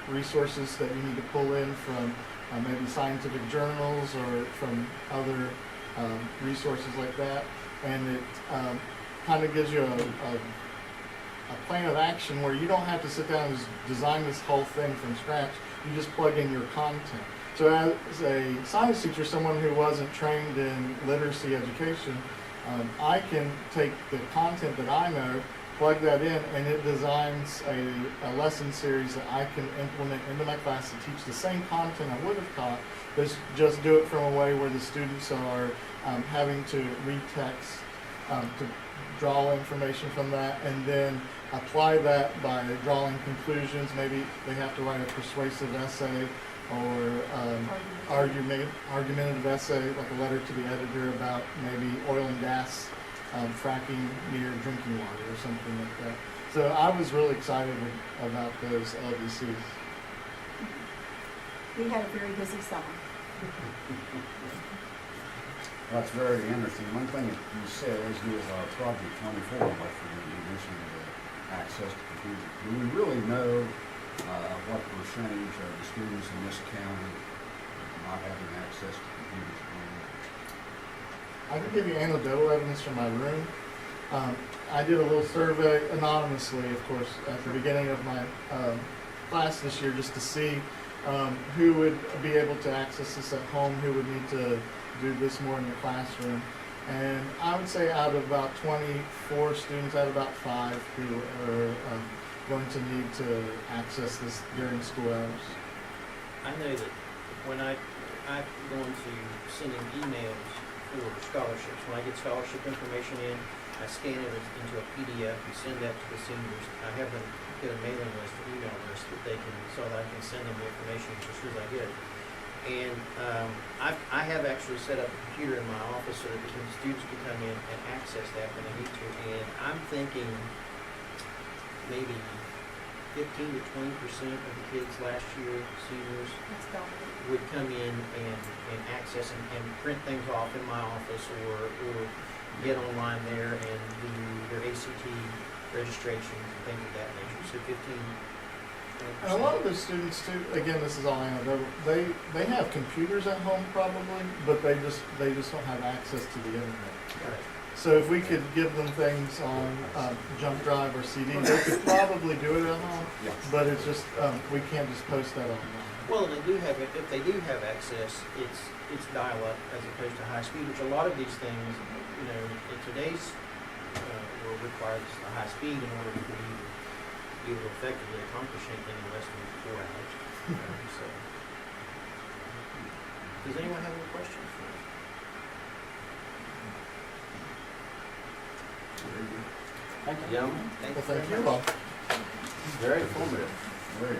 resources that you need to pull in from maybe scientific journals or from other resources like that, and it kind of gives you a plan of action where you don't have to sit down and design this whole thing from scratch. You just plug in your content. So as a science teacher, someone who wasn't trained in literacy education, I can take the content that I know, plug that in, and it designs a lesson series that I can implement into my class to teach the same content I would have taught, but just do it from a way where the students are having to read text, to draw information from that, and then apply that by drawing conclusions. Maybe they have to write a persuasive essay or argumentative essay, like a letter to the editor about maybe oil and gas fracking near drinking water or something like that. So I was really excited about those LDCs. We had a very busy summer. That's very interesting. One thing that you said is with Project 24, like for the addition of the access to computers. Do we really know what percentage of the students in this county not having access to computers? I can give you anecdotal evidence from my room. I did a little survey anonymously, of course, at the beginning of my class this year, just to see who would be able to access this at home, who would need to do this more in the classroom. And I would say out of about 24 students, out of about 5 who are going to need to access this during school hours. I know that when I'm going to sending emails for scholarships, when I get scholarship information in, I scan it into a PDF and send that to the seniors. I have them get a mailing list, an email list that they can, so that I can send them the information as soon as I get it. And I have actually set up a computer in my office so that the students can come in and access that when they need to. And I'm thinking maybe 15 to 20% of the kids last year, seniors, would come in and access and print things off in my office or get online there and do their ACT registrations and things of that nature. So 15 And a lot of those students too, again, this is all anecdotal, they have computers at home probably, but they just don't have access to the internet. So if we could give them things on jump drive or CD, they could probably do it at home, but it's just, we can't just post that online. Well, they do have, if they do have access, it's dial-up as opposed to high speed, which a lot of these things, you know, in today's world requires a high speed in order for you to be able to effectively accomplish anything in less than 4 hours. So, does anyone have any questions for me? Thank you, gentlemen. Thank Well, you thank very you much. all. Very informative. Very.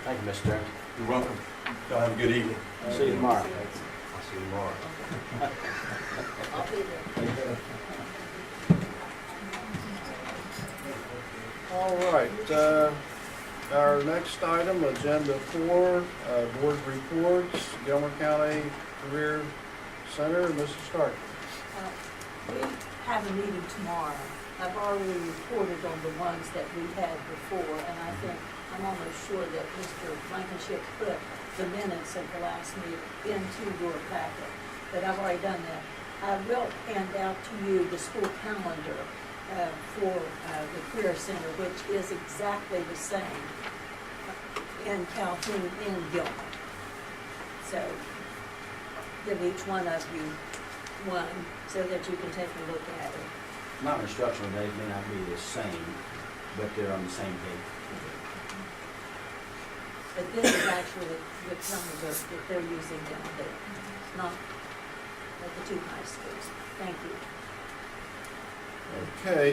Thank you, Mr. Stearns. You're welcome. Y'all have a good evening. See you tomorrow. I'll see you tomorrow. All right, our next item, agenda 4, board reports, Gilmer County Career Center, Mrs. Stark. We have a meeting tomorrow. I've already reported on the ones that we had before, and I think, I'm almost sure that Mr. Blankenship put the minutes of the last meeting into your packet, but I've already done that. I will hand out to you the school calendar for the Career Center, which is exactly the same in Calhoun and Gilmer. So give each one of you one so that you can take a look at it. Non-instructional days may not be the same, but they're on the same date. But this is actually the calendar that they're using down there. It's not at the 2 high schools. Thank you. Okay,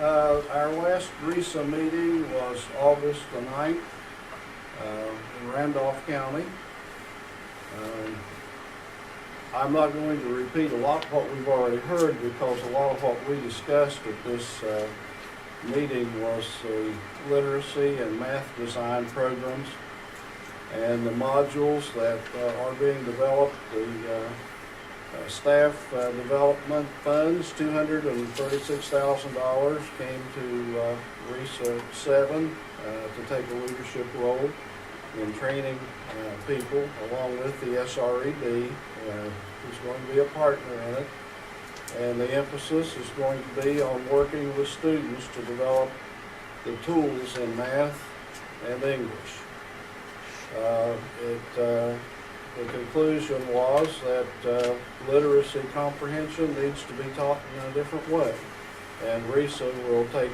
our last RESA meeting was August the 9th in Randolph County. I'm not going to repeat a lot of what we've already heard because a lot of what we discussed at this meeting was the literacy and math design programs and the modules that are being developed. The staff development funds, $236,000 came to RESA 7 to take a leadership role in training people, along with the SRED, who's going to be a partner in it. And the emphasis is going to be on working with students to develop the tools in math and English. The conclusion was that literacy comprehension needs to be taught in a different way. And RESA will take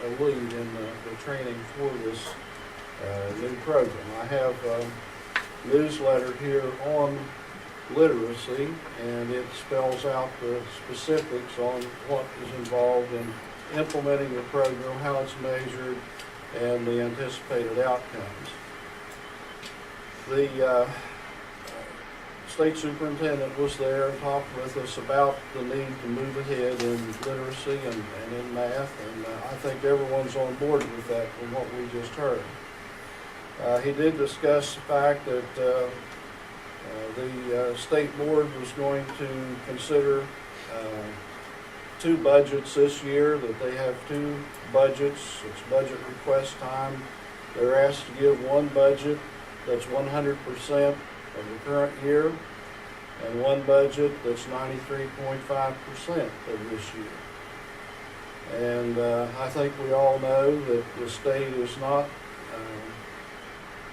a lead in the training for this new program. I have a newsletter here on literacy, and it spells out the specifics on what is involved in implementing the program, how it's measured, and the anticipated outcomes. The state superintendent was there and talked with us about the need to move ahead in literacy and in math, and I think everyone's on board with that from what we just heard. He did discuss the fact that the state board was going to consider 2 budgets this year, that they have 2 budgets. It's budget request time. They're asked to give one budget that's 100% of the current year, and one budget that's 93.5% of this year. And I think we all know that the state is not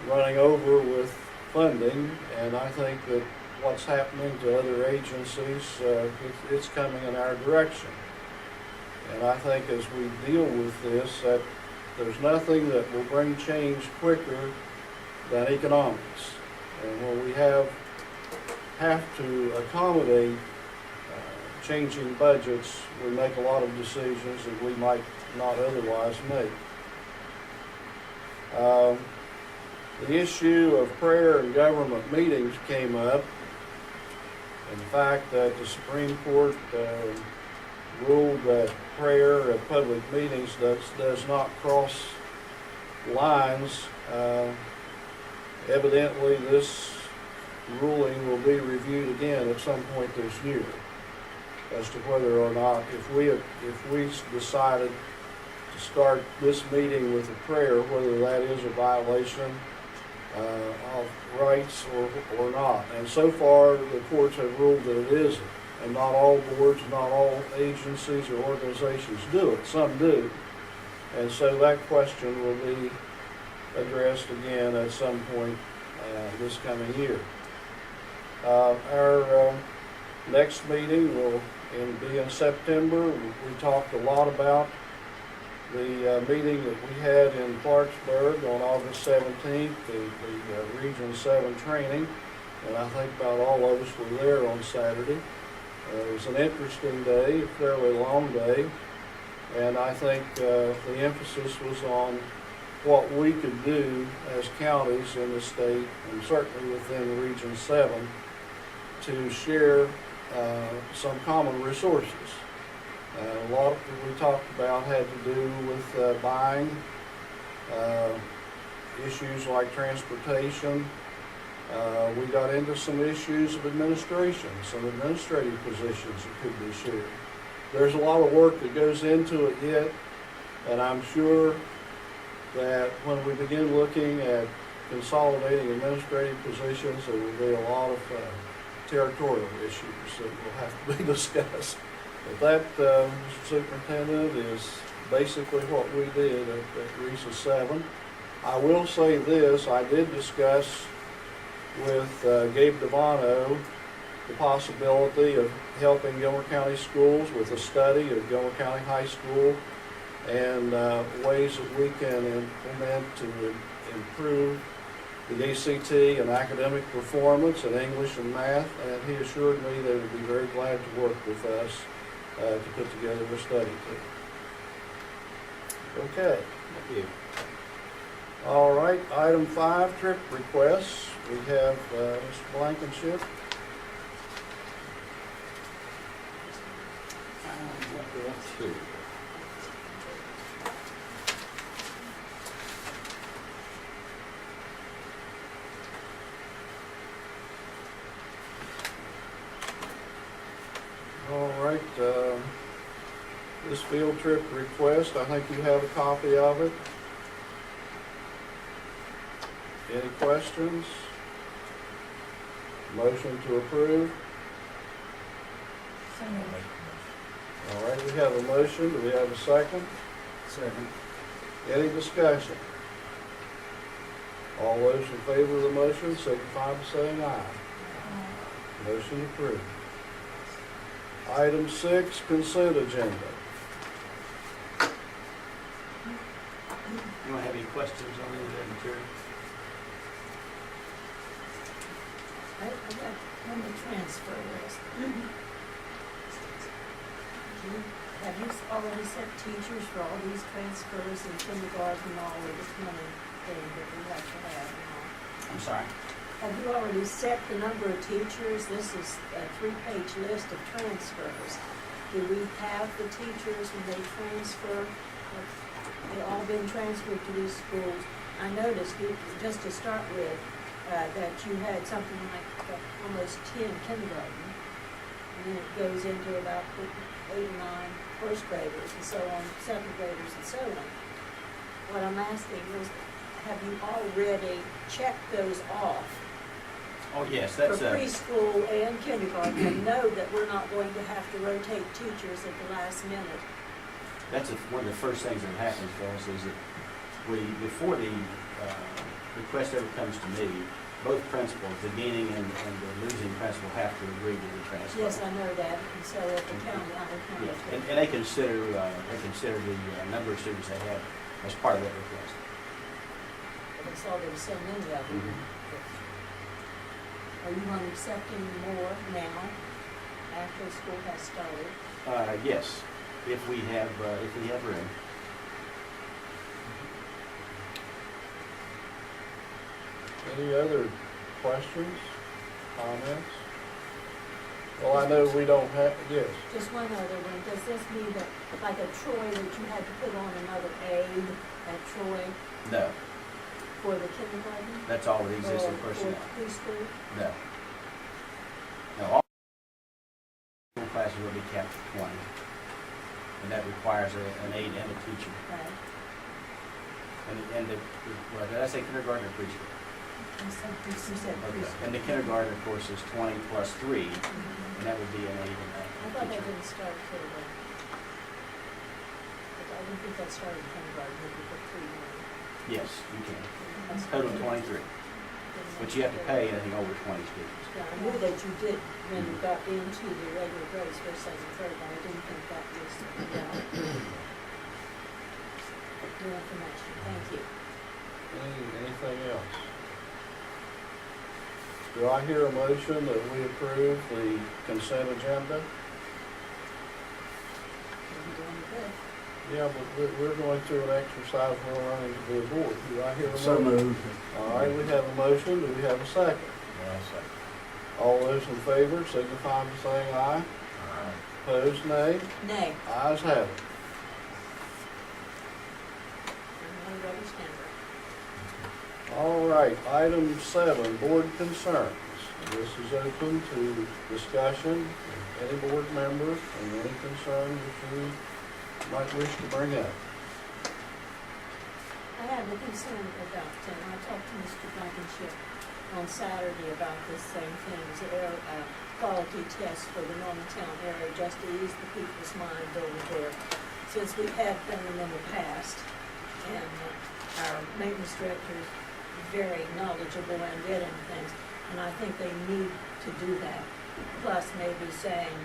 running over with funding, and I think that what's happening to other agencies, it's coming in our direction. And I think as we deal with this, that there's nothing that will bring change quicker than economics. And when we have to accommodate changing budgets, we make a lot of decisions that we might not otherwise make. The issue of prayer and government meetings came up, and the fact that the Supreme Court ruled that prayer at public meetings does not cross lines. Evidently, this ruling will be reviewed again at some point this year. as to whether or not, if we decided to start this meeting with a prayer, whether that is a violation of rights or not. And so far, the courts have ruled that it isn't. And not all boards, not all agencies or organizations do it. Some do. And so that question will be addressed again at some point this coming year. Our next meeting will be in September. We talked a lot about the meeting that we had in Clarksburg on August 17th, the Region 7 training, and I think about all of us were there on Saturday. It was an interesting day, a fairly long day, and I think the emphasis was on what we could do as counties in the state, and certainly within Region 7, to share some common resources. A lot of what we talked about had to do with buying, issues like transportation. We got into some issues of administration, some administrative positions that could be shared. There's a lot of work that goes into it yet, and I'm sure that when we begin looking at consolidating administrative positions, there will be a lot of territorial issues that will have to be discussed. But that, Mr. Superintendent, is basically what we did at Region 7. I will say this, I did discuss with Gabe Devano the possibility of helping Gilmer County schools with a study of Gilmer County High School and ways that we can implement to improve the ACT and academic performance in English and math, and he assured me they would be very glad to work with us to put together a study team. Okay. Thank you. All right, item 5, trip requests. We have Mr. Blankenship. What we up to? All right, this field trip request, I think you have a copy of it. Any questions? Motion to approve? All right, we have a motion. Do we have a second? Second. Any discussion? All those in favor of the motion signify by saying aye. Motion approved. Item 6, consent agenda. Anyone have any questions on any of that material? I got on the transfer list. Have you already sent teachers for all these transfers in kindergarten and all of this money thing that we have to have now? I'm sorry? Have you already set the number of teachers? This is a 3-page list of transfers. Do we have the teachers when they transfer? Have they all been transferred to these schools? I noticed, just to start with, that you had something like almost 10 kindergarten, and then it goes into about 8 or 9 first graders, and so on, second graders, and so on. What I'm asking is, have you already checked those off Oh, yes, for that's preschool and kindergarten, and know that we're not going to have to rotate teachers at the last minute? that's one of the first things that happens for us is that before the request ever comes to me, both principals, the gaining and the losing principal, have to agree to the transfer. Yes, I know that, and so at the county, Yeah, and they consider the number of students they have as part of that request. it's already so many of them. Are you going to accept any more now, after school has started? Yes, if we have room. Any other questions, comments? Well, I know we don't have, yes. Just one other one, does this mean that, like a Troy, that you had to put on another aide at Troy No, for the kindergarten? that's all the existing Or personnel. preschool? No. No, all class classes will be capped at 20. And that requires an aide and a teacher. Right. And well, did I say kindergarten or preschool? You said Okay. preschool. And the kindergarten, of course, is 20 plus 3, and that would be an aide and I a thought that teacher. didn't start till the, I didn't think that started in kindergarten, if you put 3 in. Yes, you can. That's Total what I 23. didn't But you have to know. pay anything over 20 students. Yeah, I knew that you did when you got into the regular grades, first, second, third, but I didn't think that was, new information, thank you. Anything else? Do I hear a motion that we approve the consent agenda? You're doing good. Yeah, but we're going through an exercise we're running to the board. Do I hear a So motion? moved. All right, we have a motion. Do we have a second? Well, second. All those in favor signify by saying aye. Opposed, nay. Nay, Ayes have it. I'm not a rubber stammer. All right, item 7, board concerns. This is open to discussion, any board member, and any concern that you might wish to bring up. I have a concern about, I talked to Mr. Blankenship on Saturday about this same thing, it's an air quality test for the Normantown area, just to ease the people's mind over there. Since we've had them in the past, and our maintenance director is very knowledgeable and getting things, and I think they need to do that. Plus maybe saying,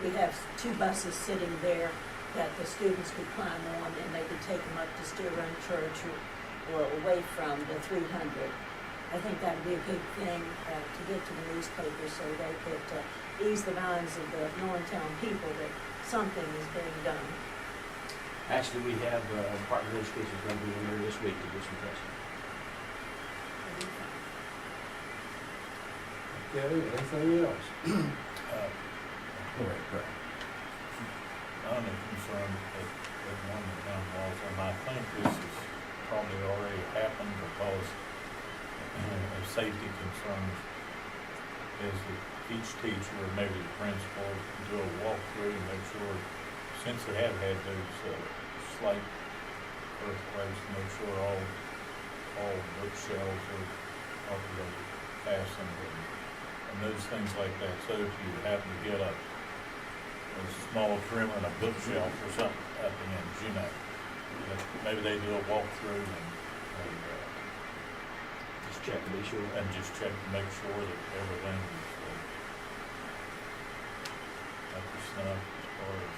we have 2 buses sitting there that the students could climb on, and they could take them up to Steer Run Church or away from the 300. I think that would be a good thing to get to the newspaper so they could ease the minds of the Normantown people that something is being done. Actually, we have the Department of Education going to be in there this week to do some testing. Okay, anything else? Go ahead. I'm concerned at one of the town walls, and I think this has probably already happened because of safety concerns, is that each teacher or maybe the principal do a walkthrough and make sure, since they have had those slight earthquakes, make sure all bookshelves are properly fastened and those things like that. So if you happen to get a small trimmer and a bookshelf or something at the end, you know, that maybe they do a walkthrough and Just check to be sure. just check to make sure that everything is up to snuff as far as.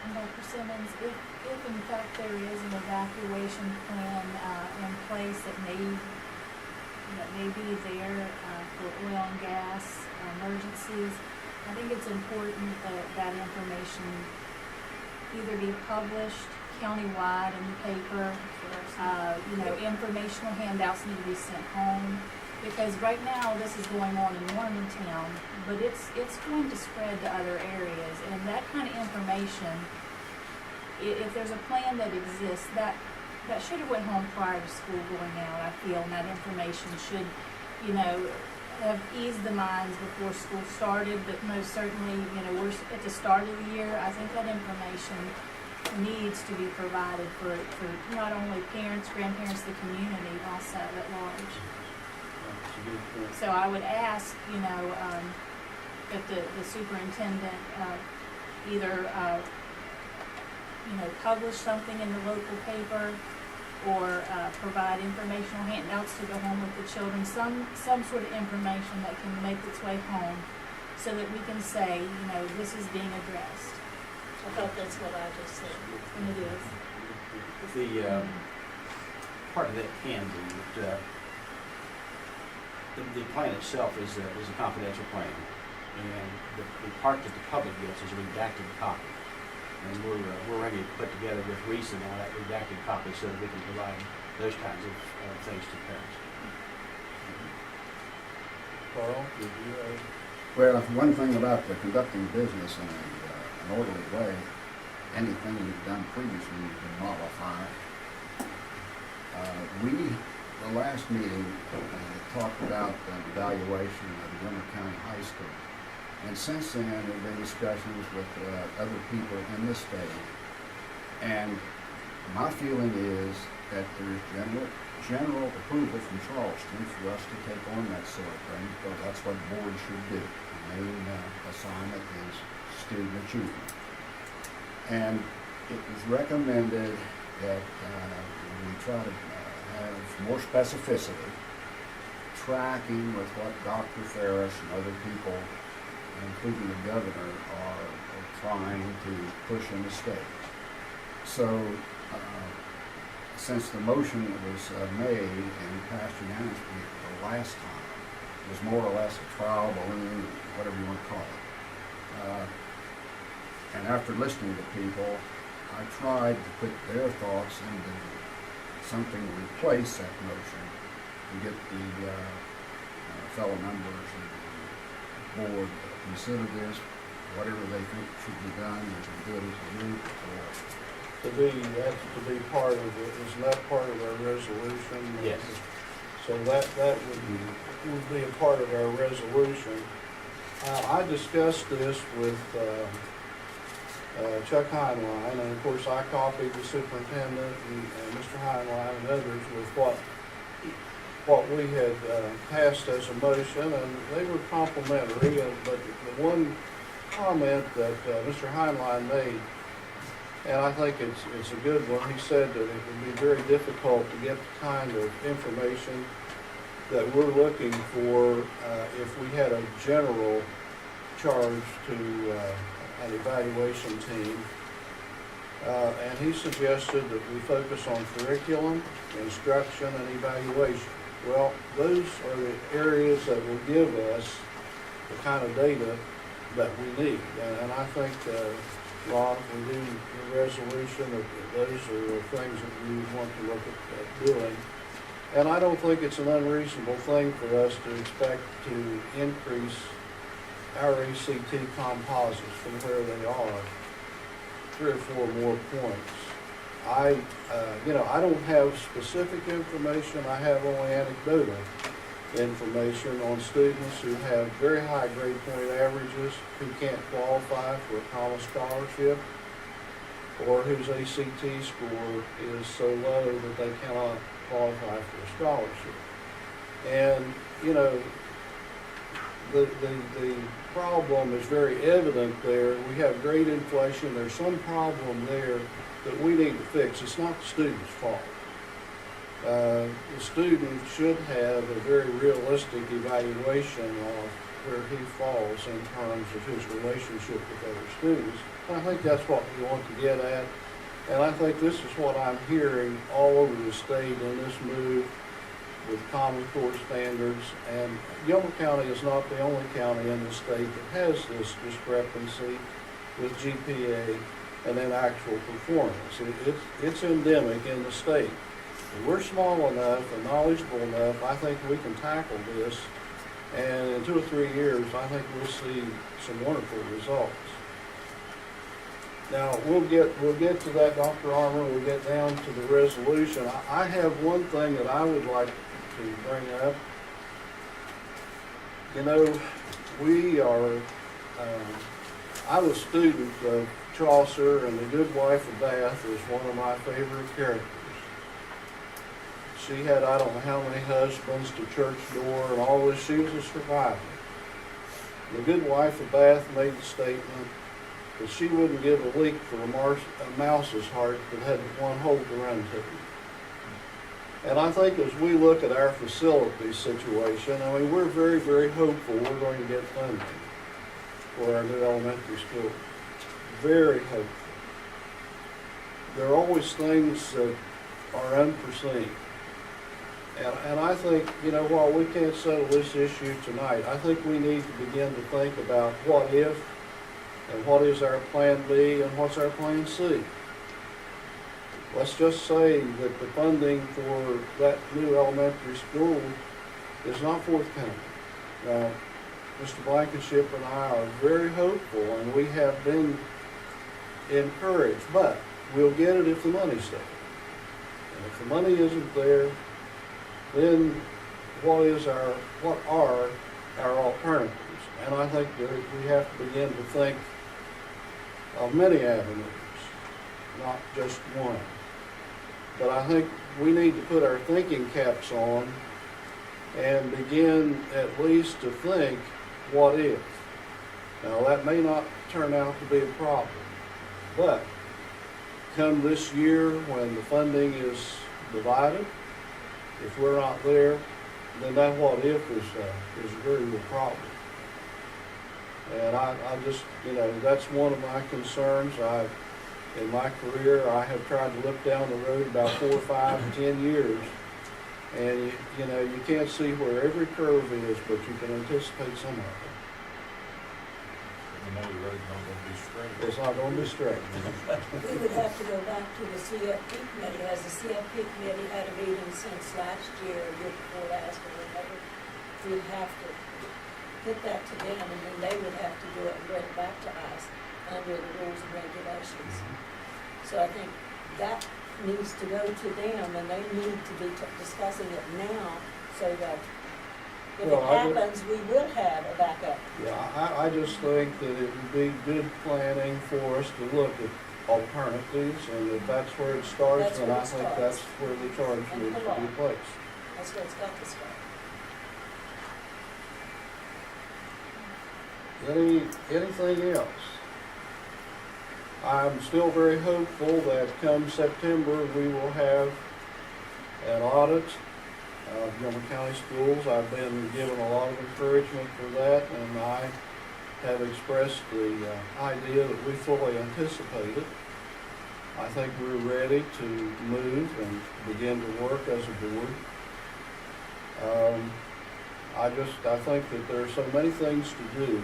And Dr. Simmons, if in fact there is an evacuation plan in place that may be there for oil and gas emergencies, I think it's important that that information either be published countywide in the paper, informational handouts need to be sent home, because right now this is going on in Normantown, but it's going to spread to other areas, and that kind of information, if there's a plan that exists, that should have went home prior to school going out, I feel, and that information should, have eased the minds before school started, but most certainly, we're at the start of the year. I think that information needs to be provided for not only parents, grandparents, the community, also at large. That's a good point. So I would ask, that the superintendent either, publish something in the local paper or provide informational handouts to go home with the children, some sort of information that can make its way home so that we can say, this is being addressed. I thought that's what I just said, and it is. The part of that can be that the plan itself is a confidential plan, and the part that the public gets is a redacted copy. And we're ready to put together with Reese and all that redacted copy so that we can provide those kinds of things to parents. Carl, did you have? Well, one thing about the conducting business in an orderly way, anything you've done previously you can modify. The last meeting, talked about the evaluation of Gilmer County High School. And since then, there have been discussions with other people in the state. And my feeling is that there's general approval from Charleston for us to take on that sort of thing, because that's what the board should do. The main assignment is student achievement. And it was recommended that we try to have more specificity, tracking with what Dr. Ferris and other people, including the governor, are trying to push in the state. So, since the motion was made and passed unanimously the last time, it was more or less a trial balloon, whatever you want to call it. And after listening to people, I tried to put their thoughts into something to replace that motion and get the fellow members and the board to consider this, whatever they think should be done, we can do it as a group, or That's to be part of it, isn't that part of our resolution? Yes. So that would be a part of our resolution. I discussed this with Chuck Heinlein, and of course I copied the superintendent and Mr. Heinlein and others with what we had passed as a motion, and they were complimentary. But the one comment that Mr. Heinlein made, and I think it's a good one, he said that it would be very difficult to get the kind of information that we're looking for if we had a general charge to an evaluation team. And he suggested that we focus on curriculum, instruction, and evaluation. Well, those are the areas that will give us the kind of data that we need. And I think, Ron, we do the resolution, that those are the things that we want to look at doing. And I don't think it's an unreasonable thing for us to expect to increase our ACT composites from where they are 3 or 4 more points. I don't have specific information. I have only anecdotal information on students who have very high grade point averages, who can't qualify for a college scholarship, or whose ACT score is so low that they cannot qualify for a scholarship. And, the problem is very evident there. We have great inflation. There's some problem there that we need to fix. It's not the student's fault. The student should have a very realistic evaluation of where he falls in terms of his relationship with other students. And I think that's what we want to get at. And I think this is what I'm hearing all over the state in this move with Common Core standards. And Gilmer County is not the only county in the state that has this discrepancy with GPA and then actual performance. It's endemic in the state. And we're small enough and knowledgeable enough, I think we can tackle this. And in 2 or 3 years, I think we'll see some wonderful results. Now, we'll get to that, Dr. Armour. We'll get down to the resolution. I have one thing that I would like to bring up. We are, I was a student of Chaucer, and the Good Wife of Bath is one of my favorite characters. She had, I don't know how many husbands to church door and all this. She was a survivor. The Good Wife of Bath made the statement that she wouldn't give a leak for a mouse's heart that had one hole to run to. And I think as we look at our facility situation, we're very, very hopeful we're going to get funding for our new elementary school. Very hopeful. There are always things that are unforeseen. And I think, while we can't settle this issue tonight, I think we need to begin to think about what if, and what is our plan B, and what's our plan C. Let's just say that the funding for that new elementary school is not forthcoming. Now, Mr. Blankenship and I are very hopeful, and we have been encouraged, but we'll get it if the money's there. And if the money isn't there, then what are our alternatives? And I think that we have to begin to think of many avenues, not just one. But I think we need to put our thinking caps on and begin at least to think, what if? Now, that may not turn out to be a problem, but come this year when the funding is divided, if we're not there, then that what if is a very real problem. And I just, that's one of my concerns. In my career, I have tried to look down the road about 4, 5, 10 years, and you can't see where every curve is, but you can anticipate some of it. You know the road's not gonna be straight. It's not going to be straight. We would have to go back to the CFP committee. Has the CFP committee had a meeting since last year, year before last, or whatever? We'd have to put that to them, and then they would have to do it and bring it back to us under the rules and regulations. So I think that needs to go to them, and they need to be discussing it now, so that if it Well, happens, we will have a backup. Yeah, I just think that it would be good planning for us to look at alternatives, and if that's where it starts, That's then where I it think starts. that's where the charge And needs the to law. be placed. That's where it's got to start. Anything else? I'm still very hopeful that come September, we will have an audit of Gilmer County Schools. I've been given a lot of encouragement for that, and I have expressed the idea that we fully anticipate it. I think we're ready to move and begin to work as a board. I think that there are so many things to do,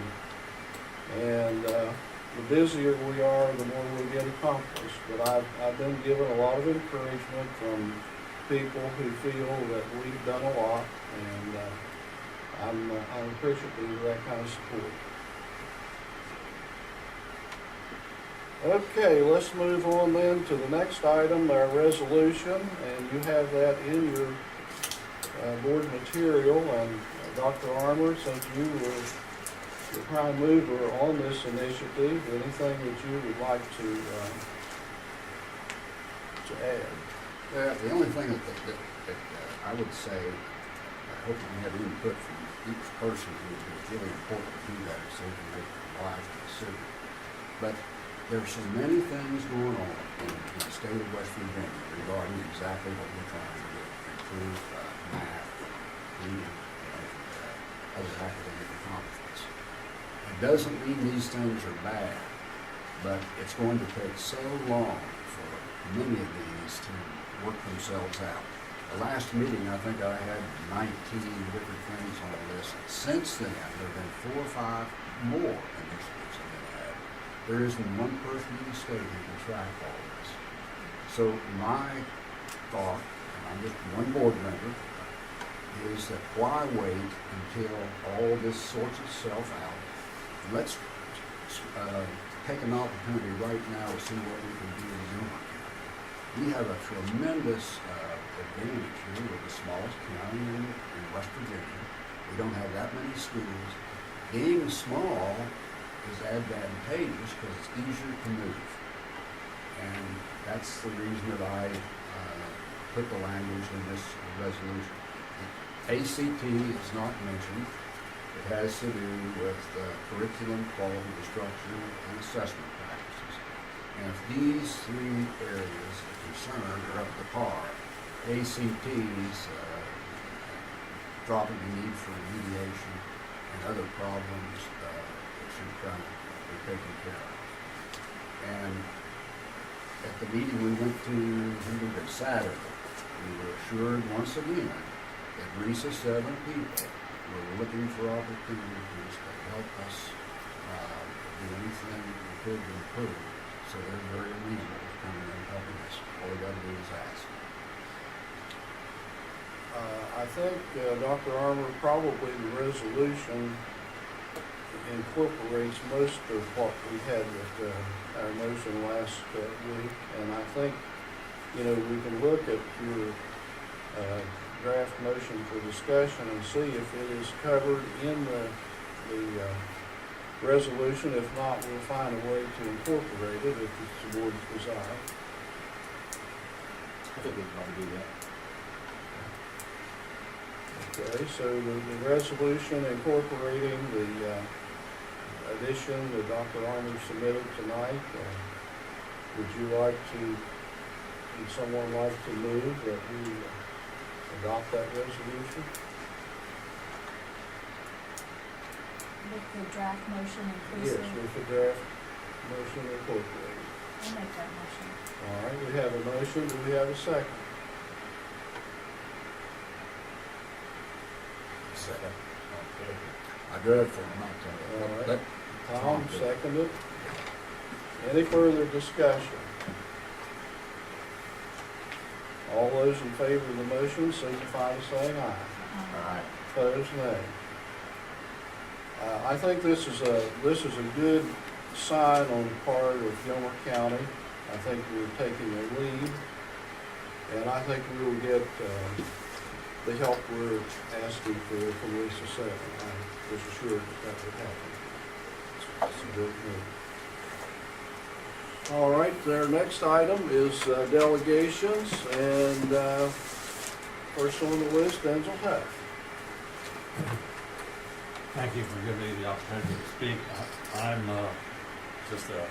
and the busier we are, the more we get accomplished. But I've been given a lot of encouragement from people who feel that we've done a lot, and I'm appreciative of that kind of support. Okay, let's move on then to the next item, our resolution, and you have that in your board material. And Dr. Armour, since you were the prime mover on this initiative, anything that you would like to add? The only thing that I would say, I hope we have input from each person who is really important to do that so we can make a wise decision. But there's so many things going on in the state of West Virginia regarding exactly what we're trying to do, improve math, reading, and other academic accomplishments. It doesn't mean these things are bad, but it's going to take so long for many of these to work themselves out. The last meeting, I think I had 19 different things on the list. Since then, there have been 4 or 5 more initiatives that have been added. There isn't one person in the state who can track all this. So my thought, and I'm just one board member, is that why wait until all this sorts itself out? Let's take an opportunity right now to see what we can do in Gilmer County. We have a tremendous advantage here. We're the smallest county in West Virginia. We don't have that many schools. Being small is advantageous because it's easier to move. And that's the reason that I put the language in this resolution. ACT is not mentioned. It has to do with curriculum, quality, instruction, and assessment practices. And if these 3 areas of concern are up to par, ACT's dropping the need for remediation and other problems that should kind of be taken care of. And at the meeting we went to, I think it was Saturday, we were assured once again that Risa 7 people were looking for opportunities to help us do anything we could to improve. So they're very reasonable to come in and helping us. All we gotta do is ask. I think, Dr. Armour, probably the resolution incorporates most of what we had with our motion last week. And I think, we can look at your draft motion for discussion and see if it is covered in the resolution. If not, we'll find a way to incorporate it if it's the board's desire. I think we can probably do that. Okay, so the resolution incorporating the addition that Dr. Armour submitted tonight, would you like to, would someone like to move that we adopt that resolution? With the draft motion Yes, inclusive. with the draft motion incorporated. I'll make that motion. All right, we have a motion, do we have a second? Second. Okay. I do it for not All right. to. Tom seconded. Any further discussion? All those in favor of the motion signify by saying aye. Alright. Opposed, nay. I think this is a good sign on the part of Gilmer County. I think we're taking a lead, and I think we will get the help we're asking for from Lisa Seven. I was assured that would happen. It's a good move. All right, our next item is delegations, and first on the list, Denzel Huff. Thank you for giving me the opportunity to speak. I'm just a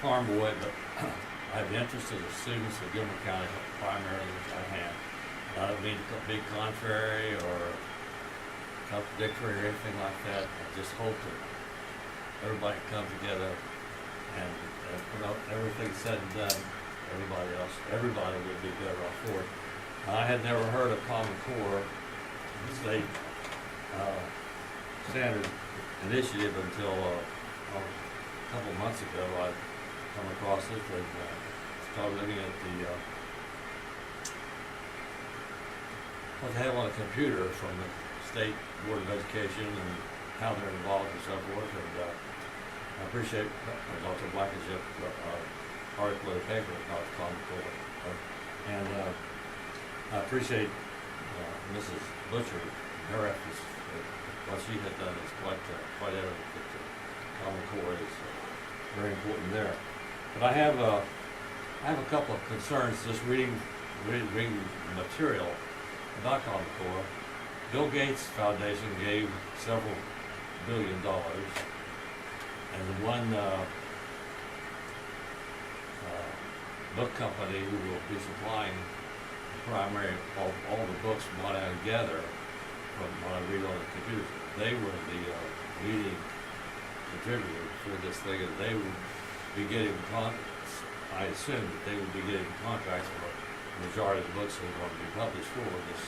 farm boy, but I have interest in the students of Gilmer County primarily, which I have. I don't mean to be contrary or contradictory or anything like that. I just hope that everybody can come together and when everything's said and done, everybody will be better off for it. I had never heard of Common Core state standard initiative until a couple of months ago. I come across it and started looking at what they have on a computer from the State Board of Education and how they're involved and so forth. And I appreciate Dr. Blankenship's article in the paper about Common Core. And I appreciate Mrs. Butcher, her efforts. What she had done is quite evident that the Common Core is very important there. But I have a couple of concerns just reading the material about Common Core. Bill Gates Foundation gave several $1 billion, and the one book company who will be supplying the primary all the books brought out together from what I read on the computer, they were the leading contributor for this thing, and they would be getting I assume that they would be getting contracts for the majority of the books that are going to be published for this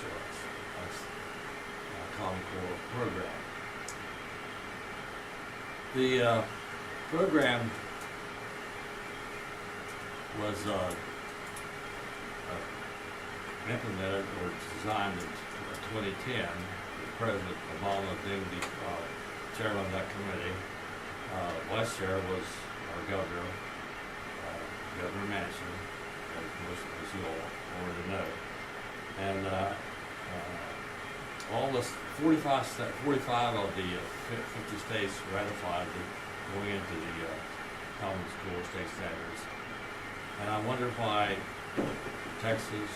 Common Core program. The program was implemented or designed in 2010. President Obama being the chairman of that committee. Vice chair was our governor, Governor Manchin, as you all already know. And all this 45 of the 50 states ratified it going into the Common Core state standards. And I wonder why Texas,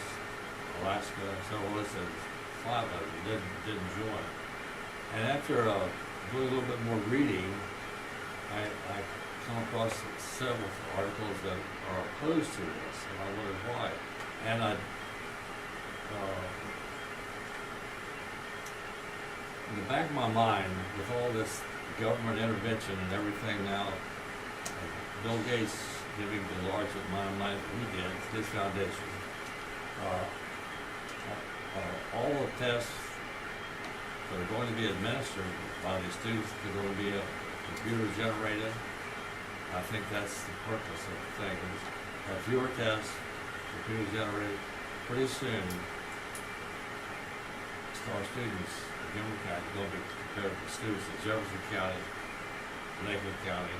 Alaska, several listed 5 of them didn't join. And after doing a little bit more reading, I come across several articles that are opposed to this, and I wondered why. And in the back of my mind, with all this government intervention and everything now, Bill Gates giving the large amount of money that he did, his foundation, all the tests that are going to be administered by these students are going to be computer generated. I think that's the purpose of the thing, is have fewer tests, computer generated. Pretty soon, our students in Gilmer County are going to be compared to students in Jefferson County, Lakeland County,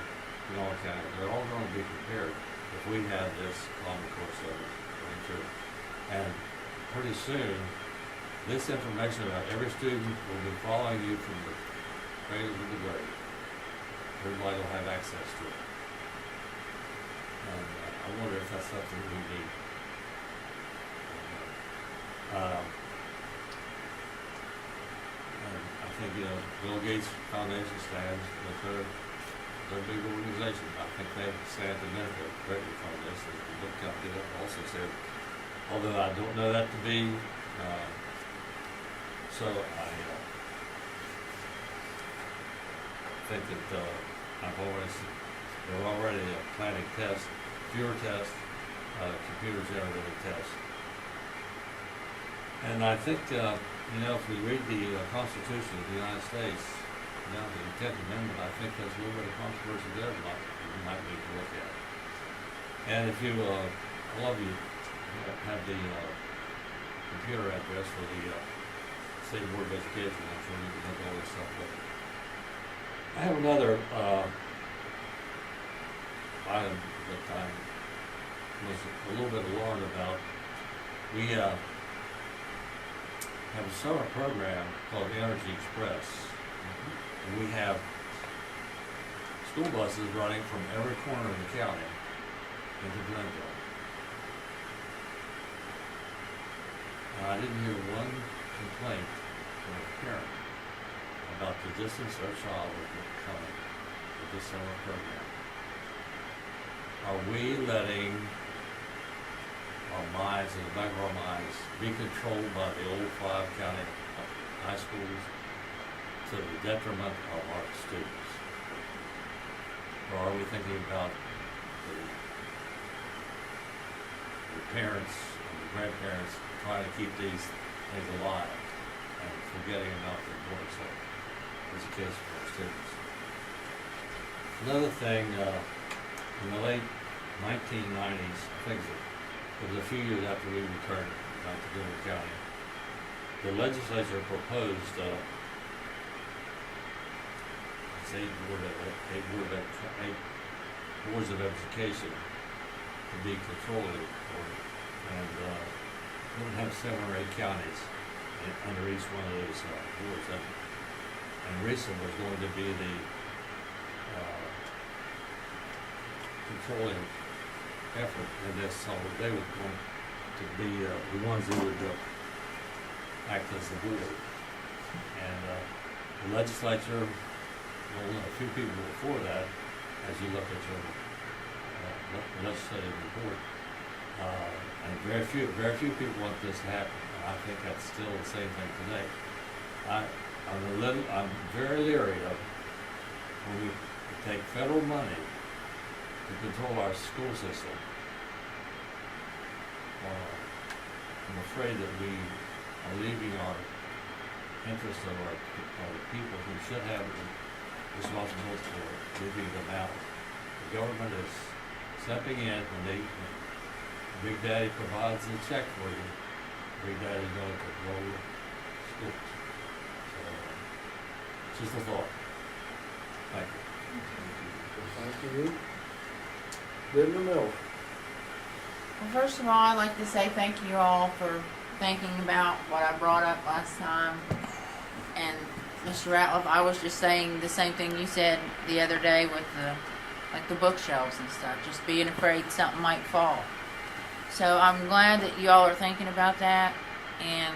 Pinal County. They're all going to be compared if we have this Common Core service going through. And pretty soon, this information about every student will be following you from the cradle to the grave. everybody will have access to it. And I wonder if that's something we need. And I think, Bill Gates Foundation stands with their big organization. I think they stand to benefit greatly from this. As the book company also said, although I don't know that to be, so I think that they're already planning tests, fewer tests, computer-generated tests. And I think, if we read the Constitution of the United States, the 10th Amendment, I think there's a little bit of controversy there that we might need to look at. And if you, all of you have the computer address for the State Board of Education, I'm sure you can look all this stuff up. I have another item that I was a little bit alarmed about. We have a summer program called Energy Express. And we have school buses running from every corner of the county into Glenville. And I didn't hear one complaint from a parent about the distance their child would be coming with this summer program. Are we letting our minds, in the back of our minds, be controlled by the old 5 county high schools to the detriment of our students? Or are we thinking about the parents and the grandparents trying to keep these things alive and forgetting about the importance of education for our students? Another thing, in the late 1990s, I think it was a few years after we returned back to Gilmer County, the legislature proposed 8 boards of education to be controlled, and we would have 7 or 8 counties under each one of those boards. And recent was going to be the controlling effort in this, so they were going to be the ones who would act as the board. And the legislature, a few people before that, as you look at your legislative report, and very few people want this to happen. And I think that's still the same thing today. I'm very leery of when we take federal money to control our school system. I'm afraid that we are leaving our interests of our people who should have responsibility for leaving them out. The government is stepping in when Big Daddy provides a check for you. Big Daddy's going to control your schools. So, just a thought. Thank you. Thank you. Linda Miller. Well, first of all, I'd like to say thank you all for thinking about what I brought up last time. And Mr. Ratliff, I was just saying the same thing you said the other day with the bookshelves and stuff, just being afraid something might fall. So I'm glad that you all are thinking about that, and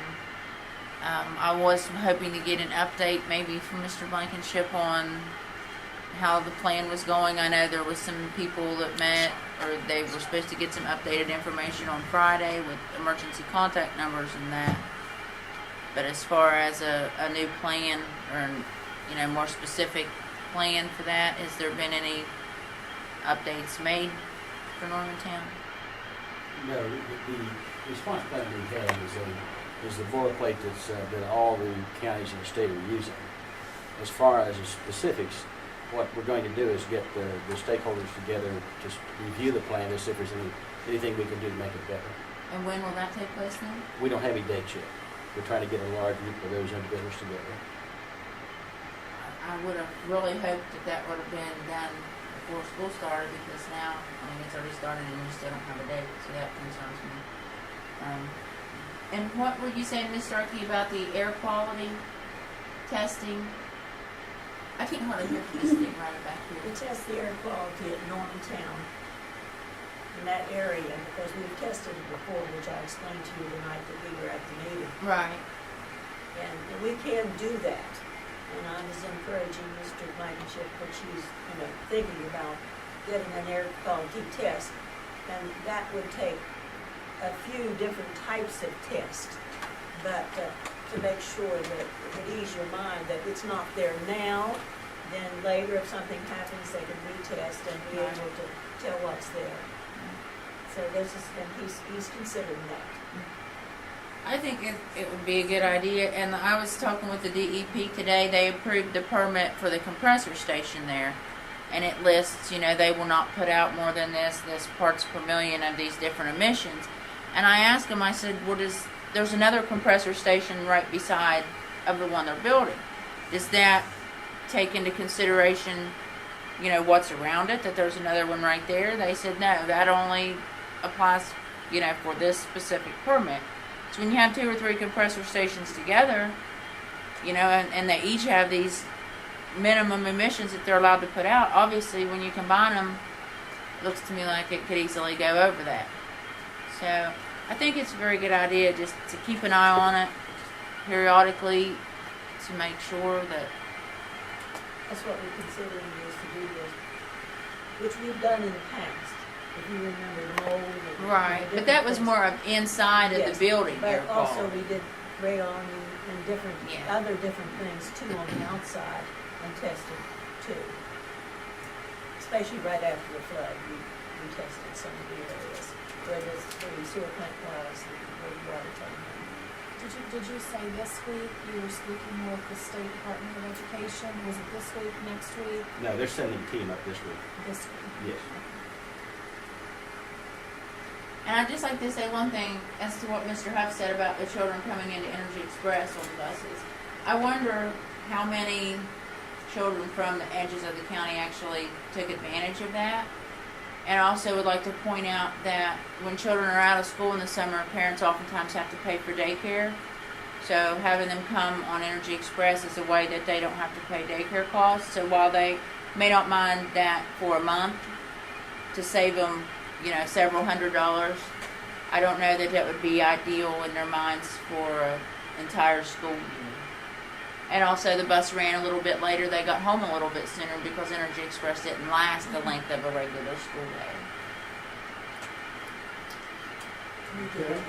I was hoping to get an update maybe from Mr. Blankenship on how the plan was going. I know there was some people that met, or they were supposed to get some updated information on Friday with emergency contact numbers and that. But as far as a new plan, or more specific plan for that, has there been any updates made for Normantown? No, the response plan we have is the boilerplate that all the counties in the state are using. As far as the specifics, what we're going to do is get the stakeholders together to review the plan to see if there's anything we can do to make it better. And when will that take place then? We don't have any dates yet. We're trying to get a large group of those individuals together. I would have really hoped that would have been done before school started, because now, it's already started and we still don't have a date, so that concerns me. And what were you saying, Ms. Starkey, about the air quality testing? I've can't hardly hear from this thing right back We here. test the air quality at Normantown in that area because we've tested it before, which I explained to you the night that we were at the meeting. Right. And we can do that. And I was encouraging Mr. Blankenship, which he's, thinking about getting an air quality test. And that would take a few different types of tests. But to make sure that it would ease your mind that it's not there now, then later if something happens, they can retest and be Right. able to tell what's there. So and he's considering that. I think it would be a good idea, and I was talking with the DEP today. They approved the permit for the compressor station there, and it lists, they will not put out more than this parts per million of these different emissions. And I asked them, I said, there's another compressor station right beside of the one they're building. Does that take into consideration, what's around it, that there's another one right there? They said, no, that only applies, for this specific permit. So when you have 2 or 3 compressor stations together, and they each have these minimum emissions that they're allowed to put out, obviously when you combine them, it looks to me like it could easily go over that. So I think it's a very good idea just to keep an eye on it periodically to make sure that. That's what we're considering is to do this, which we've done in the past, if you remember the mold. And Right, but different that was things. more of inside of Yes, the building air But also quality. we did rayon and different, Yeah. other different things too on the outside and tested too. Especially right after the flood, we tested some of the areas where the sewer plant was and where the water came in. Did you say this week you were speaking with the State Department of Education? Was it this week, next week, No, they're sending a team up this week. this week? Yes. And I'd just like to say one thing as to what Mr. Huff said about the children coming into Energy Express on the buses. I wonder how many children from the edges of the county actually took advantage of that. And I also would like to point out that when children are out of school in the summer, parents oftentimes have to pay for daycare. So having them come on Energy Express is a way that they don't have to pay daycare costs. So while they may not mind that for a month to save them, several $100s, I don't know that would be ideal in their minds for an entire school year. And also the bus ran a little bit later. They got home a little bit sooner because Energy Express didn't last the length of a regular school day. Okay.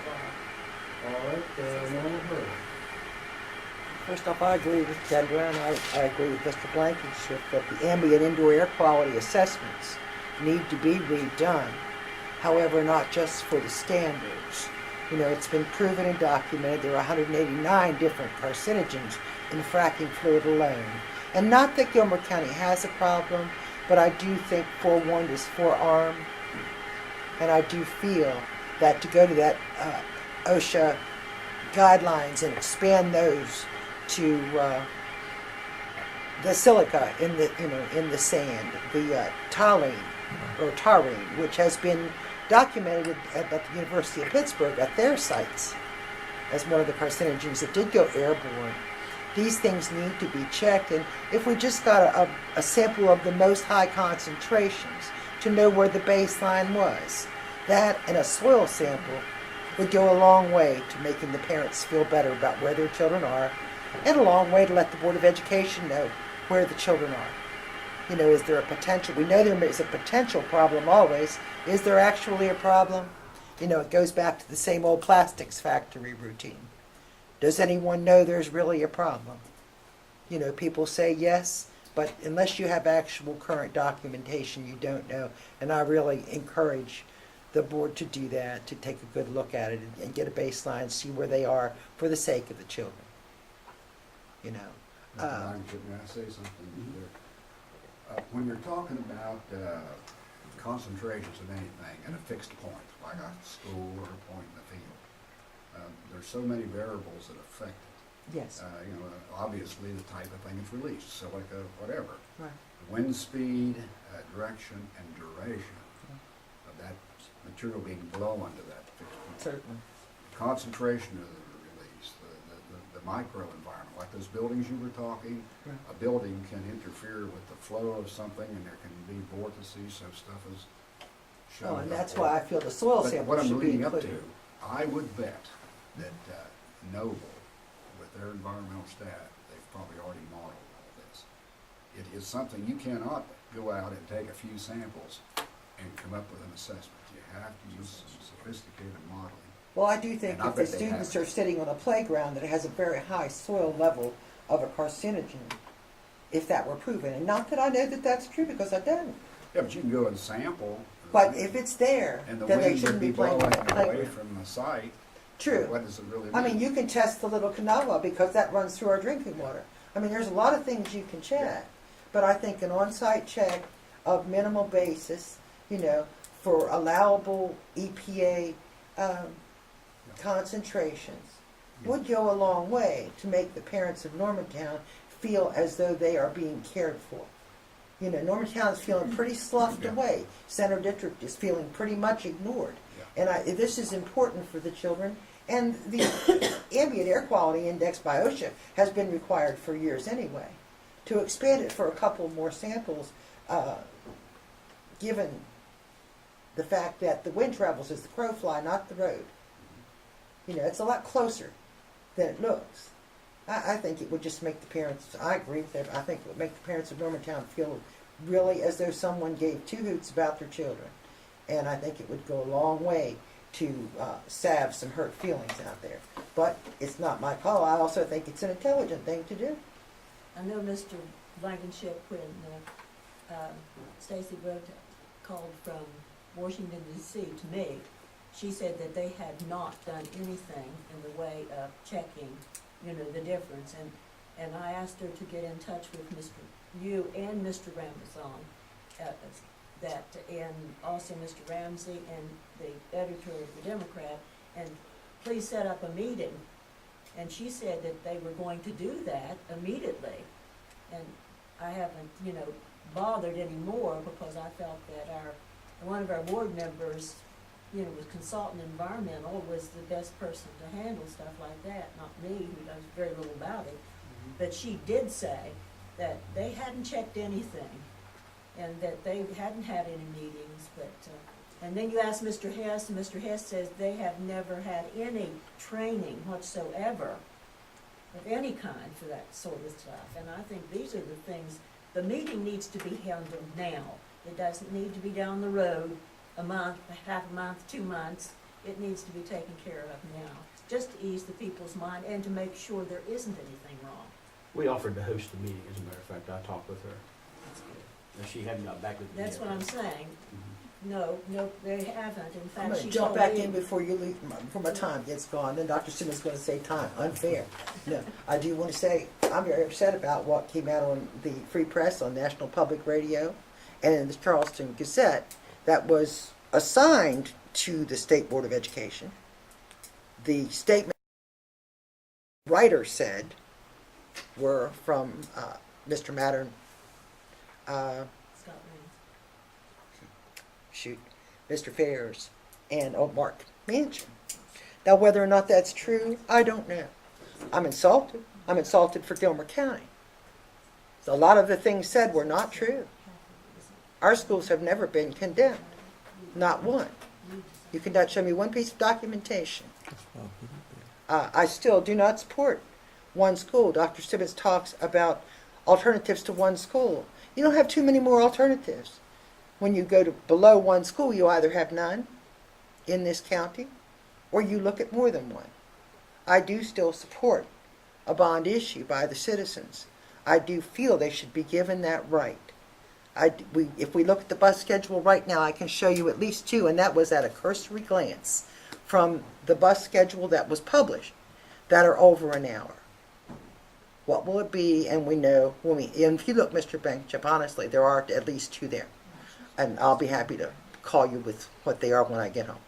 All right, Norman Hurd. First off, I agree with Kendra, and I agree with Mr. Blankenship that the ambient indoor air quality assessments need to be redone. However, not just for the standards. It's been proven and documented there are 189 different carcinogens in fracking fluid alone. And not that Gilmer County has a problem, but I do think forewarned is forearmed. And I do feel that to go to that OSHA guidelines and expand those to the silica in the sand, the taurine, which has been documented at the University of Pittsburgh at their sites as one of the carcinogens that did go airborne. These things need to be checked, and if we just got a sample of the most high concentrations to know where the baseline was, that and a soil sample would go a long way to making the parents feel better about where their children are, and a long way to let the Board of Education know where the children are. Is there a potential? We know there is a potential problem always. Is there actually a problem? It goes back to the same old plastics factory routine. Does anyone know there's really a problem? People say yes, but unless you have actual current documentation, you don't know. And I really encourage the board to do that, to take a good look at it and get a baseline, see where they are for the sake of the children. Mr. Blankenship, may I say something there? When you're talking about concentrations of anything at a fixed point, like a school or a point in the field, there's so many variables that affect it. Yes. Obviously the type of thing it's released, silica, whatever. Right. Wind speed, direction, and duration of that material being blown to that fixed point. Certainly. Concentration of the release, the the micro environment, like those buildings you were talking. A building can interfere with the flow of something, and there can be vortices, so stuff is showing Oh, and up that's there. why I feel the soil But sample what I'm should be leading up included. to, I would bet that Noble, with their environmental staff, they've probably already modeled all this. It is something you cannot go out and take a few samples and come up with an assessment. You have to use some sophisticated modeling. Well, I do think And I if the bet they students have. are sitting on a playground that has a very high soil level of a carcinogen, if that were proven, and not that I know that that's true because I don't, Yeah, but you can go and sample. but if it's there, And the then they wind would shouldn't be be playing blowing on the away playground. from the site. True. What does it really mean? I mean, you can test the little Kanawha because that runs through our drinking water. I mean, there's a lot of things you can check, but I think an on-site check of minimal basis, you know, for allowable EPA concentrations would go a long way to make the parents of Normantown feel as though they are being cared for. You know, Normantown is feeling pretty sloughed Yeah. away. Center District is feeling pretty much ignored. Yeah. And this is important for the children. And the ambient air quality index by OSHA has been required for years anyway. To expand it for a couple more samples, given the fact that the wind travels as the crow fly, not the road. You know, it's a lot closer than it looks. I think it would just make the parents, I agree with that, I think it would make the parents of Normantown feel really as though someone gave two hoots about their children. And I think it would go a long way to salve some hurt feelings out there. But it's not my call. I also think it's an intelligent thing to do. I know Mr. Blankenship, when Stacy wrote, called from Washington D.C. to me, she said that they had not done anything in the way of checking, you know, the difference. And I asked her to get in touch with you and Mr. Ramazan, and also Mr. Ramsey and the editor of the Democrat, and please set up a meeting. And she said that they were going to do that immediately. And I haven't, you know, bothered anymore because I felt that one of our board members, you know, was consultant environmental, was the best person to handle stuff like that, not me, who does very little about it. But she did say that they hadn't checked anything and that they hadn't had any meetings, but, and then you ask Mr. Hess, and Mr. Hess says they have never had any training whatsoever of any kind for that sort of stuff. And I think these are the things, the meeting needs to be handled now. It doesn't need to be down the road, a month, half a month, 2 months. It needs to be taken care of now, just to ease the people's mind and to make sure there isn't anything wrong. We offered to host the meeting, as a matter of fact. I talked with her. And she hadn't got back with me That's yet. what I'm saying. No, they haven't. In I'm fact, going she to jump told back me. in before you leave, before my time gets gone. Then Dr. Simmons is going to say time. Unfair. No, I do want to say I'm very upset about what came out on the Free Press, on National Public Radio, and in the Charleston Gazette that was assigned to the State Board of Education. The statement writers said were from Mr. Mattern, Scott Rains. Mr. Fairs, and Mark Manchin. Now, whether or not that's true, I don't know. I'm insulted. I'm insulted for Gilmer County. So a lot of the things said were not true. Our schools have never been condemned. Not one. You cannot show me one piece of documentation. I still do not support one school. Dr. Simmons talks about alternatives to one school. You don't have too many more alternatives. When you go to below one school, you either have none in this county, or you look at more than one. I do still support a bond issue by the citizens. I do feel they should be given that right. If we look at the bus schedule right now, I can show you at least two, and that was at a cursory glance from the bus schedule that was published, that are over an hour. What will it be? And we know, and if you look, Mr. Blankenship, honestly, there are at least two there. And I'll be happy to call you with what they are when I get home.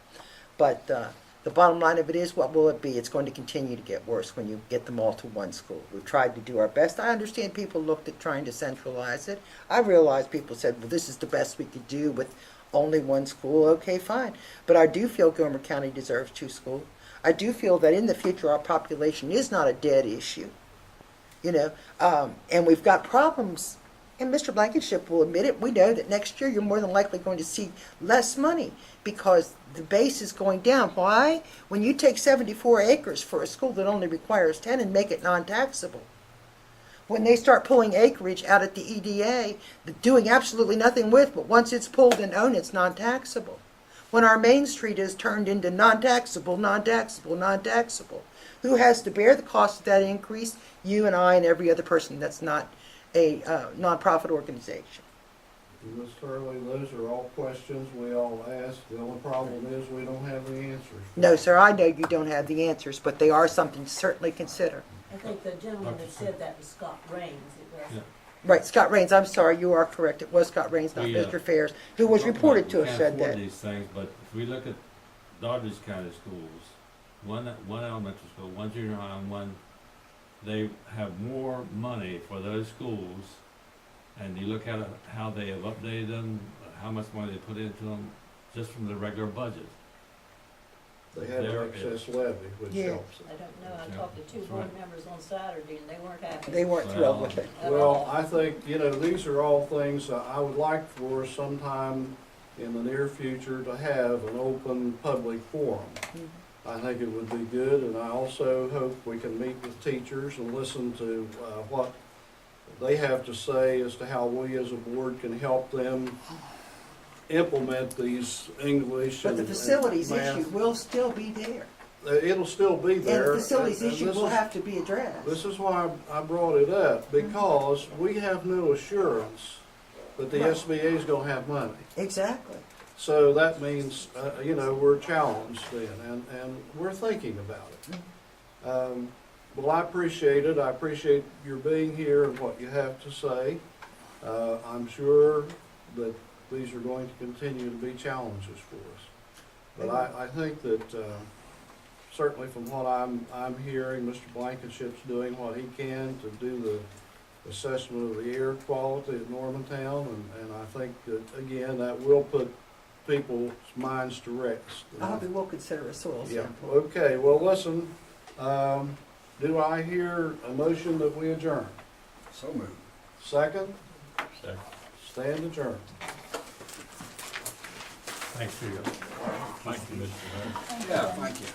But the bottom line of it is, what will it be? It's going to continue to get worse when you get them all to one school. We've tried to do our best. I understand people looked at trying to centralize it. I realize people said, well, this is the best we could do with only one school. Okay, fine. But I do feel Gilmer County deserves two schools. I do feel that in the future our population is not a dead issue, and we've got problems. And Mr. Blankenship will admit it. We know that next year you're more than likely going to see less money because the base is going down. Why? When you take 74 acres for a school that only requires 10 and make it non-taxable, when they start pulling acreage out at the EDA, doing absolutely nothing with, but once it's pulled and owned, it's non-taxable. When our Main Street is turned into non-taxable, non-taxable, non-taxable, who has to bear the cost of that increase? You and I and every other person that's not a nonprofit organization. Ms. Turley, those are all questions we all ask. The only problem is we don't have the answers. No, sir, I know you don't have the answers, but they are something to certainly consider. I think the gentleman that said that was Scott Raines, it wasn't. Right, Scott Raines, I'm sorry, you are correct. It was Scott Raines, not Mr. Fairs, who was reported to have said We can't that. afford these things, but if we look at Doddridge County schools, one elementary school, one junior high, and one, they have more money for those schools, and you look at how they have updated them, how much money they put into them, just from the regular budget. They have There an excess levy, which Yeah. helps. I don't know, I Yeah, talked to two that's board right. members on Saturday and they weren't happy. They weren't thrilled with it. At Well, all. I think, these are all things that I would like for sometime in the near future to have an open public forum. I think it would be good, and I also hope we can meet with teachers and listen to what they have to say as to how we as a board can help them implement these English But the and facilities math. issue will still be there. It'll still be And there. the facilities and issue this will is- have to be addressed. This is why I brought it up, because we have no assurance that the Right. SBA is gonna have money. Exactly. So that means, we're challenged then, and we're thinking about it. Well, I appreciate it. I appreciate your being here and what you have to say. I'm sure that these are going to continue to be challenges for us. But I think that, certainly from what I'm hearing, Mr. Blankenship's doing what he can to do the assessment of the air quality at Normantown, and I think that, again, that will put people's minds to rest. I hope it will consider a soil Yeah, sample. okay, well, listen, do I hear a motion that we adjourn? So moved. Second, So, stand adjourned. thanks for your. Thank you, Mr. Mayor. Yeah, thank you.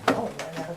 Oh, man,